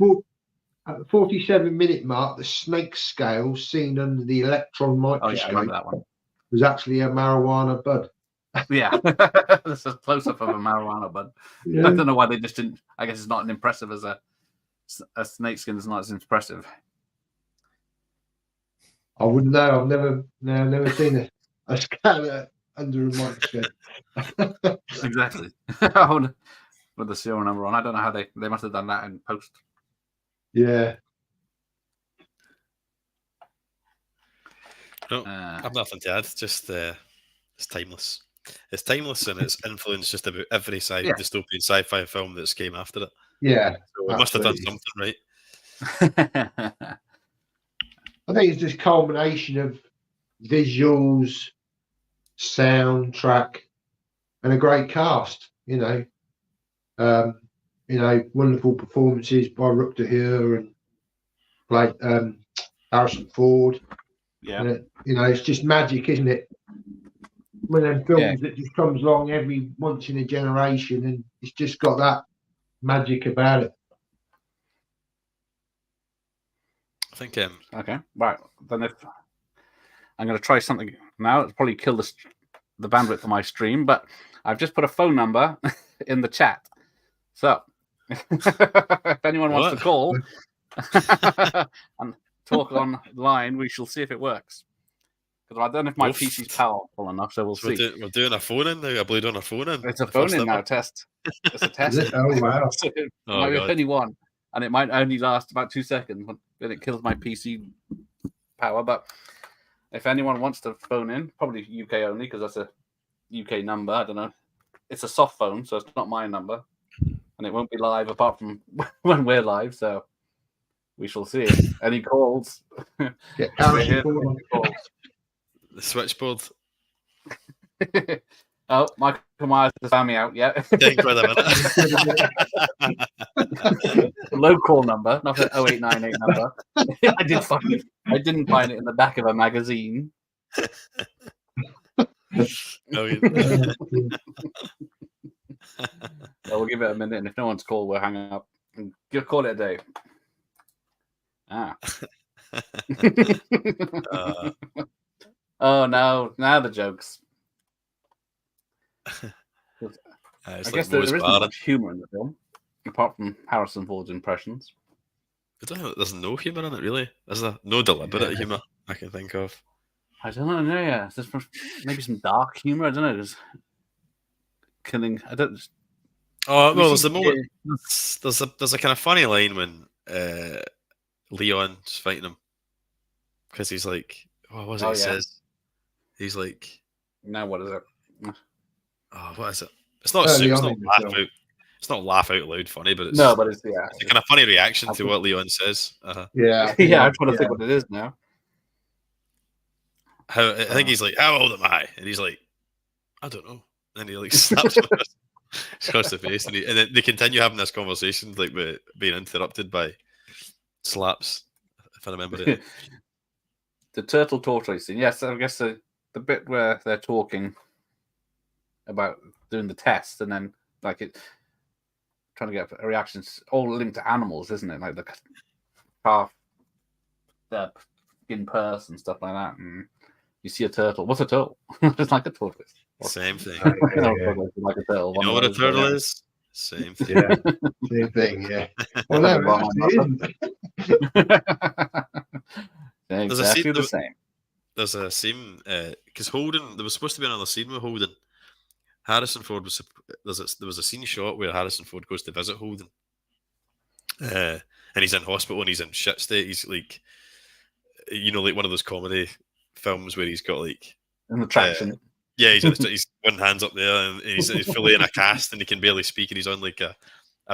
At the 47-minute mark, the snake scale seen under the electron microscope that one. was actually a marijuana bud. Yeah, this is a close-up of a marijuana bud. Yeah. I don't know why they just didn't. I guess it's not as impressive as a snakeskin. Is not as impressive. I wouldn't know. I've never seen a scanner under a microscope. Exactly. With the serial number on. I don't know how they must have done that in post. Yeah. No, I've nothing to add. Just it's timeless. It's timeless, and it's influenced just about every dystopian sci-fi film that's came after it. Yeah, so we must have done something right. I think it's this culmination of visuals, soundtrack, and a great cast. Wonderful performances by Rutger Hauer and Harrison Ford. Yeah, it's just magic, isn't it? One of them films that just comes along every once in a generation, and it's just got that magic about it. I think. Okay, right. Then if I'm going to try something now, it'll probably kill the bandwidth of my stream, but I've just put a phone number in the chat. So if anyone wants to call and talk online, we shall see if it works. Because I don't know if my PC's powerful enough, so we'll see. We're doing a phone in now. I believe on a phone in. It's a phone in now. Test. It's a test. Oh wow! So it might be only one, and it might only last about 2 seconds when it kills my PC power. But if anyone wants to phone in, probably UK only because that's a UK number. I don't know. It's a soft phone, so it's not my number, and it won't be live apart from when we're live. So we shall see. Any calls? The switchboard. Oh, Michael Myers has found me out. Yeah. Low call number, not an 0898 number. I didn't find it in the back of a magazine. We'll give it a minute, and if no one's called, we'll hang up and call it a day. Oh no! Now the jokes. I guess there isn't much humor in the film, apart from Harrison Ford's impressions. I don't know. There's no humor in it, really. Is there? No deliberate humor I can think of. I don't know. No, yeah, there's maybe some dark humor. I don't know. There's killing. I don't. Oh well, there's the moment. There's a kind of funny line when Leon's fighting him because he's like, what was it? He says, he's like, now what is it? Oh, what is it? It's not laugh out. It's not laugh out loud funny, but it's it's a kind of funny reaction to what Leon says. Yeah, I'm trying to think what it is now. I think he's like, how old am I? And he's like, I don't know. And he like slaps him across the face, and then they continue having this conversation, like being interrupted by slaps. If I remember it. The turtle tortoise scene. Yes, I guess the bit where they're talking about doing the test, and then like it trying to get reactions, all linked to animals, isn't it? Like the calf, the skin purse, and stuff like that. And you see a turtle. What's a turtle? It's like a tortoise. Same thing. Like a turtle. You know what a turtle is? Same thing. Yeah. Same thing. Yeah. Well, no, exactly the same. There's a scene because Holden. There was supposed to be another scene with Holden. Harrison Ford there was a scene shot where Harrison Ford goes to visit Holden, and he's in hospital and he's in shit state. He's like, like one of those comedy films where he's got like an attraction. He's one hand's up there and he's fully in a cast and he can barely speak and he's on like a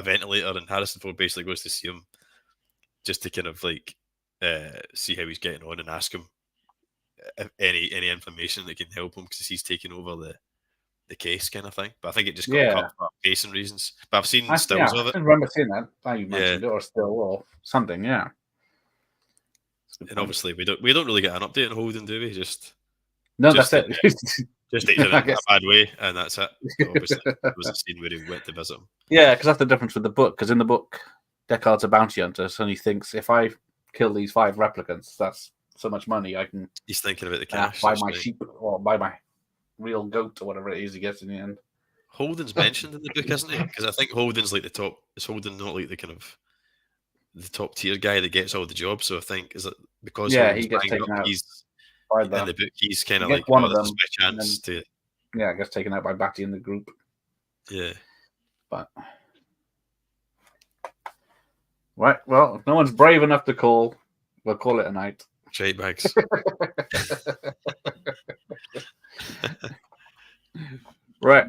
ventilator, and Harrison Ford basically goes to see him just to kind of like see how he's getting on and ask him any information that can help him because he's taking over the case kind of thing. But I think it just got cut for pacing reasons. But I've seen stills of it. I remember seeing that. You mentioned it, or still, or something. Yeah. And obviously, we don't really get an update on Holden, do we? That's it. Just in a bad way, and that's it. So obviously, there was a scene where he went to visit him. Yeah, because that's the difference with the book. Because in the book, Deckard's a bounty hunter, so he thinks if I kill these 5 replicants, that's so much money I can. He's thinking about the cash. Buy my sheep or buy my real goat or whatever it is he gets in the end. Holden's mentioned in the book, isn't he? Because I think Holden's like the top. Is Holden not like the kind of the top tier guy that gets all the jobs? So I think is it because he gets taken out. In the book, he's kind of like one of them. Chance to gets taken out by Batty in the group. Yeah, but right. Well, if no one's brave enough to call, we'll call it a night. Shite bags. Right.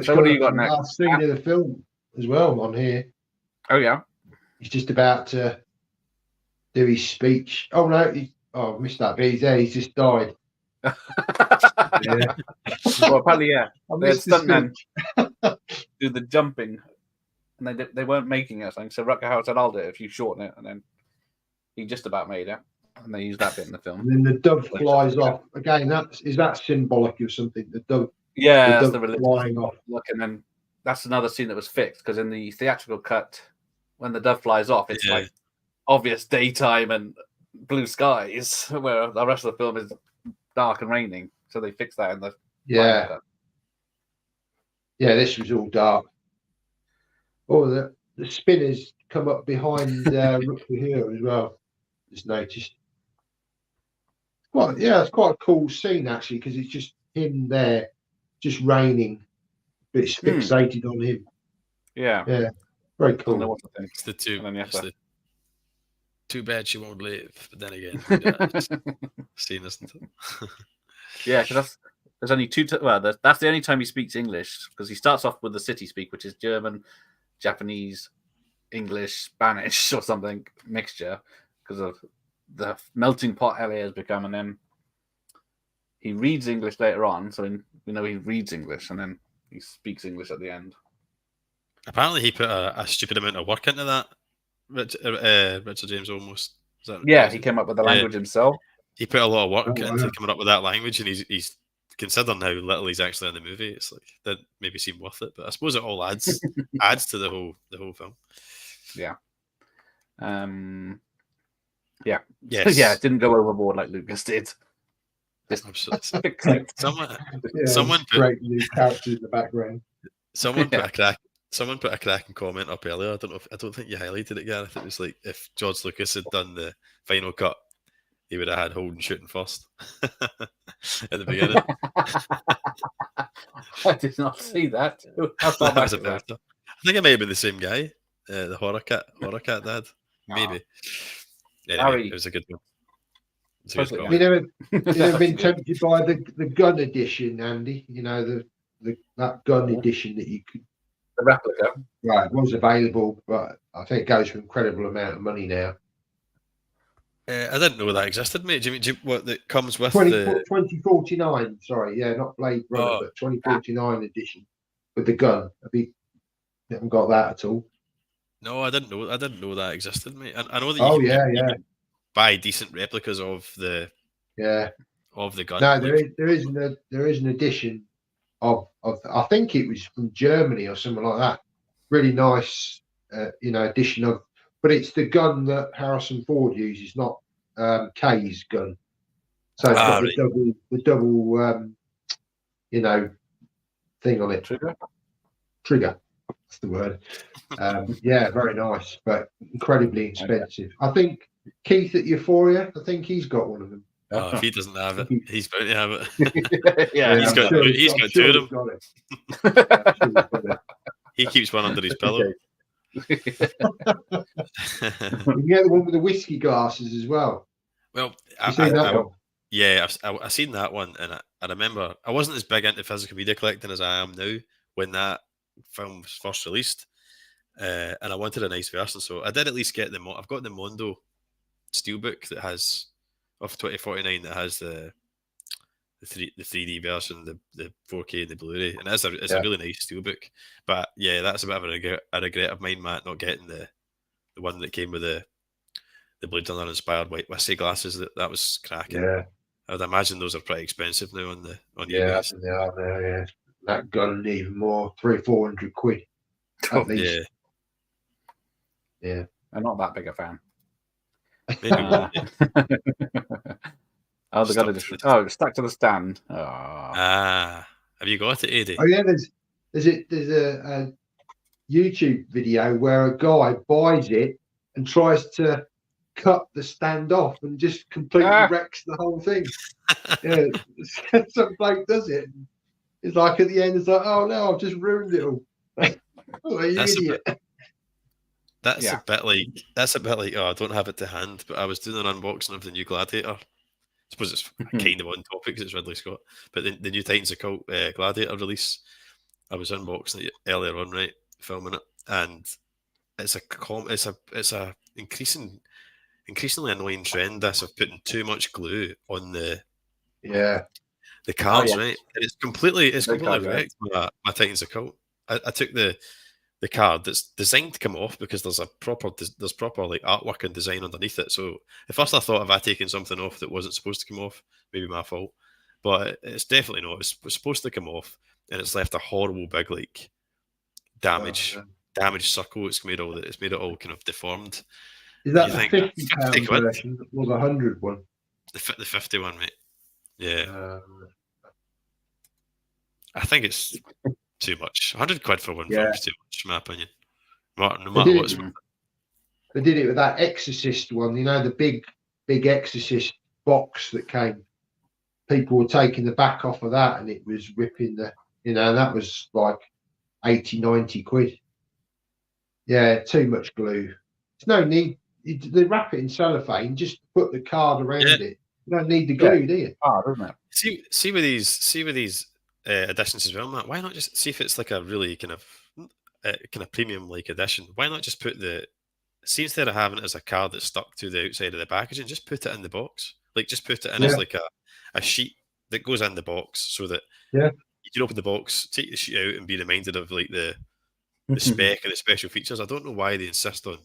So what do you got next? Last scene of the film as well on here. Oh yeah. He's just about to do his speech. Oh no, I missed that bit. He's there. He's just died. Yeah. Well, apparently, yeah. I They had missed the stuntmen speech. do the jumping, and they weren't making it. So Rutger Hauer said, "I'll do it if you shorten it," and then he just about made it, and they used that bit in the film. And then the dove flies off again. Is that symbolic of something? The dove. Yeah, the that's dove the flying off. look, and then that's another scene that was fixed because in the theatrical cut, when the dove flies off, it's like obvious daytime and blue skies, where the rest of the film is dark and raining. So they fixed that in the final cut. Yeah, this was all dark. Oh, the spinners come up behind Rutger Hauer as well. Just noticed. Well, yeah, it's quite a cool scene actually because it's just him there, just raining, but it's fixated on him. Yeah, very cool. Know what to think. It's the two. It's too bad she won't live. But then again, scene, isn't it? Yeah, because there's only two. That's the only time he speaks English because he starts off with the city speak, which is German, Japanese, English, Spanish, or something mixture because of the melting pot LA has become, and then he reads English later on, so we know he reads English, and then he speaks English at the end. Apparently, he put a stupid amount of work into that. Richard James almost. He came up with the language himself. He put a lot of work into coming up with that language, and he's considering how little he's actually in the movie. It's like that maybe seem worth it, but I suppose it all adds to the whole film. Yeah. Yes. Yeah, it didn't go overboard like Lucas did. Absolutely. Someone put great new characters in the background. Someone put a cracking comment up earlier. I don't think you highlighted it, Gareth. It was like if George Lucas had done the final cut, he would have had Holden shooting first at the beginning. I did not see that. I think it may have been the same guy, the horror cat dad. Maybe. Anyway, it was a good one. Have you never been tempted by the gun edition, Andy? You know, that gun edition that you could. The replica. Right, it was available, but I think it goes for an incredible amount of money now. I didn't know that existed, mate. Do you mean what that comes with 2049? Sorry, yeah, not Blade Runner, but 2049 edition with the gun. You haven't got that at all? No, I didn't know that existed, mate. I know that you can buy decent replicas of the gun. No, there is an edition of I think it was from Germany or something like that. Really nice, edition of. But it's the gun that Harrison Ford uses, not Kay's gun. So it's got the double, thing on it. Trigger. That's the word. Yeah, very nice, but incredibly expensive. I think Keith at Euphoria, I think he's got one of them. Oh, if he doesn't have it, he's bound to have it. He's got two of them. He keeps one under his pillow. You can get the one with the whiskey glasses as well. Well, I've seen that one, and I remember I wasn't as big into physical media collecting as I am now when that film was first released, and I wanted a nice version, so I did at least get the. I've got the Mondo Steelbook that has of 2049 that has the 3D version, the 4K and the Blu-ray, and it's a really nice steelbook. But yeah, that's a bit of a regret of mine, Matt, not getting the one that came with the Blade Runner inspired white whiskey glasses. That was cracking. Yeah, I would imagine those are pretty expensive now on eBay. They are now. Yeah, that gun even more, 300-400 quid at least. Yeah, I'm not that big a fan. Oh, they got it. Oh, stuck to the stand. Oh. Have you got it, Eddie? Oh yeah, there's a YouTube video where a guy buys it and tries to cut the stand off and just completely wrecks the whole thing. Yeah, some bloke does it. It's like at the end, it's like, oh no, I've just ruined it all. Oh, you idiot. That's a bit like oh, I don't have it to hand, but I was doing an unboxing of the new Gladiator. I suppose it's kind of on topic because it's Ridley Scott, but the new Titans of Cult Gladiator release, I was unboxing it earlier on, right, filming it, and it's a increasingly annoying trend, this of putting too much glue on the cards, right? And it's completely wrecked my Titans of Cult. I took the card that's designed to come off because there's proper like artwork and design underneath it. So at first I thought if I taken something off that wasn't supposed to come off, maybe my fault. But it's definitely not. It's supposed to come off, and it's left a horrible big like damaged circle. It's made it all kind of deformed. Is that the £50 version or the 100 one? The 50 one, mate. Yeah. I think it's too much. 100 quid for one film is too much, in my opinion. No matter what. They did it with that Exorcist one, the big Exorcist box that came. People were taking the back off of that and it was ripping that was like 80, 90 quid. Yeah, too much glue. There's no need. They wrap it in cellophane, just put the card around it. You don't need the glue, do you? Oh, doesn't it? See with these editions as well, Matt. Why not just see if it's like a really kind of premium like edition? Why not just put instead of having it as a card that's stuck to the outside of the packaging, just put it in the box. Like just put it in as like a sheet that goes in the box, so that you can open the box, take the sheet out, and be reminded of like the spec and the special features. I don't know why they insist on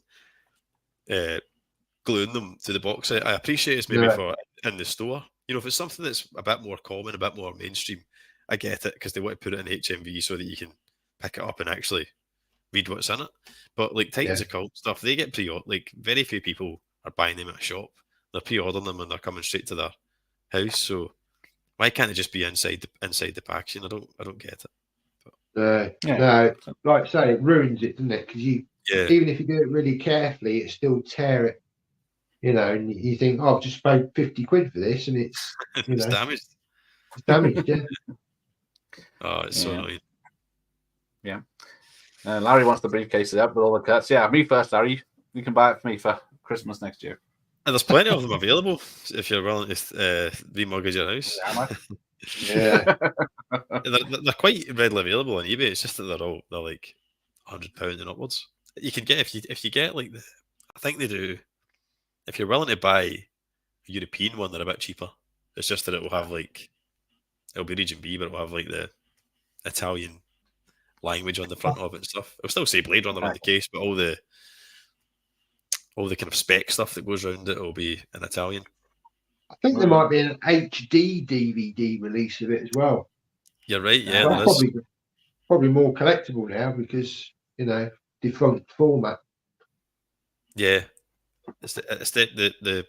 gluing them to the box. I appreciate it's maybe for in the store. If it's something that's a bit more common, a bit more mainstream, I get it because they want to put it in HMV so that you can pick it up and actually read what's in it. But like Titans of Cult stuff, they get like very few people are buying them at a shop. They're pre-ordering them and they're coming straight to their house. So why can't it just be inside the packaging? I don't get it. No, like I say, it ruins it, doesn't it? Because even if you do it really carefully, it still tear it. And you think, I've just paid 50 quid for this, and it's it's damaged. It's damaged, yeah. Oh, it's so annoying. Yeah. Larry wants the briefcases up with all the cuts. Yeah, me first, Larry. You can buy it for me for Christmas next year. And there's plenty of them available if you're willing to remortgage your house. Yeah. They're quite readily available on eBay. It's just that they're like £100 and upwards. You can get if you get like I think they do. If you're willing to buy a European one, they're a bit cheaper. It's just that it'll be region B, but it'll have like the Italian language on the front of it and stuff. It'll still say Blade Runner on the case, but all the kind of spec stuff that goes around it will be in Italian. I think there might be an HD DVD release of it as well. You're right, yeah. There is. Probably more collectible now because defunct format. Yeah, it's the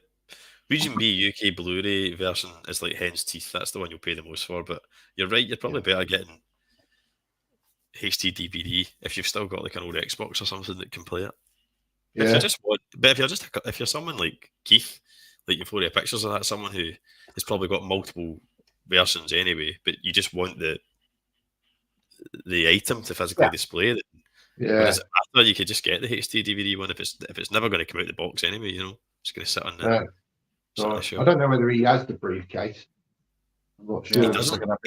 Region B UK Blu-ray version is like hen's teeth. That's the one you'll pay the most for. But you're right, you're probably better getting HD DVD if you've still got like an old Xbox or something that can play it. Yeah. If you're someone like Keith, like Euphoria Pictures, or that someone who has probably got multiple versions anyway, but you just want the item to physically display it. Yeah. After you could just get the HD DVD one if it's never going to come out the box anyway. It's going to sit on the. I don't know whether he has the briefcase. I'm not sure. He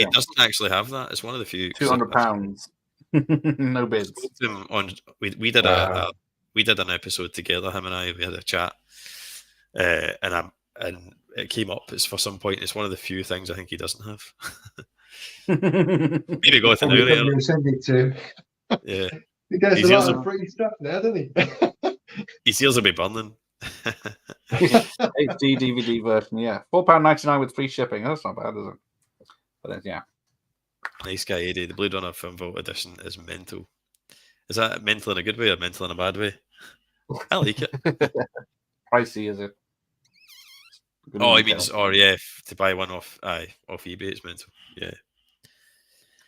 doesn't actually have that. It's one of the few. £200. No bids. We did an episode together. Him and I. We had a chat, and it came up. It's for some point. It's one of the few things I think he doesn't have. Maybe go to now. Send it to him. Yeah. He gets a lot of free stuff now, doesn't he? His ears will be burning. HD DVD version, yeah. £4.99 with free shipping. That's not bad, is it? But yeah. Nice guy, Eddie. The Blade Runner Film Vault edition is mental. Is that mental in a good way or mental in a bad way? I like it. Pricey, is it? He means to buy one off eBay. It's mental. Yeah.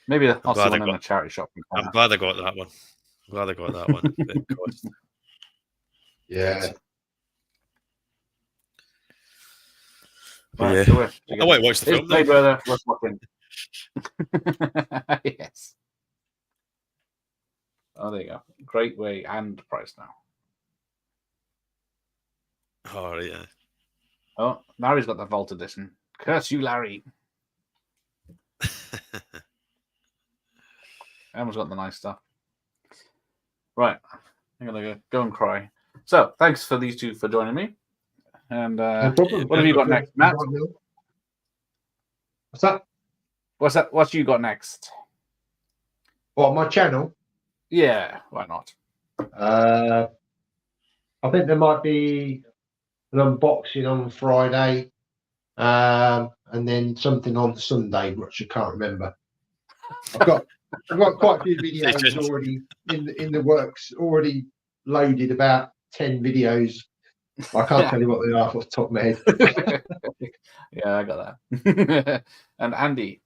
Maybe I'll see one in a charity shop. I'm glad I got that one. Yeah. Right, I won't watch the film. Blade Runner, worth watching. Yes. Oh, there you go. Great way and price now. Oh, right, yeah. Oh, Larry's got the Vault Edition. Curse you, Larry. Emma's got the nice stuff. Right. I'm going to go and cry. So, thanks for these two for joining me. And No problem. what have you got next, Matt? What's that? What's you got next? What, my channel? Yeah, why not? I think there might be an unboxing on Friday, and then something on Sunday, which I can't remember. I've got quite a few videos already in the works, already loaded, about 10 videos. I can't tell you what they are off the top of my head. Yeah, I got that. And Andy,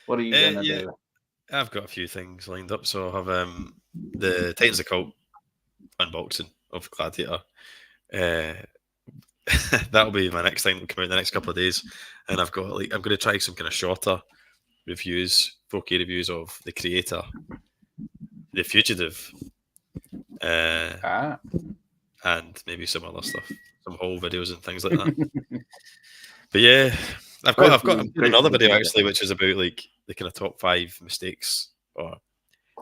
what are you going to do? I've got a few things lined up. So I'll have the Titans of Cult unboxing of Gladiator. That'll be my next thing. Will come out in the next couple of days, and I've got I'm going to try some kind of shorter reviews, 4K reviews of The Creator, The Fugitive, and maybe some other stuff, some whole videos and things like that. But yeah, I've got another video actually, which is about like the kind of top 5 mistakes or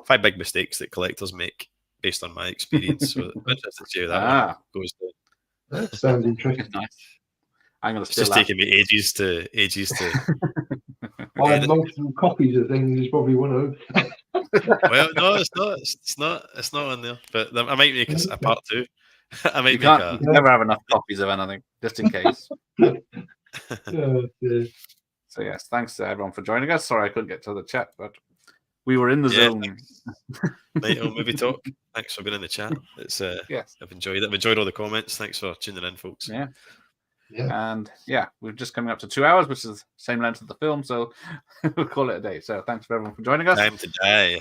5 big mistakes that collectors make based on my experience. So I'm interested to see how that one goes down. That sounds interesting. Nice. I'm going to. It's just taking me ages to. I have multiple copies of things. Is probably one of them. Well, no, it's not. It's not on there. But I might make a part 2. I might you never have enough copies of anything, just in case. Oh, so yes, thanks to everyone for joining us. Sorry I couldn't get to the chat, but we were in the zone. Night Movie Talk. Thanks for being in the chat. It's yes, I've enjoyed it. I've enjoyed all the comments. Thanks for tuning in, folks. Yeah. And we're just coming up to 2 hours, which is the same length of the film, so we'll call it a day. So thanks for everyone for joining us. Time to die.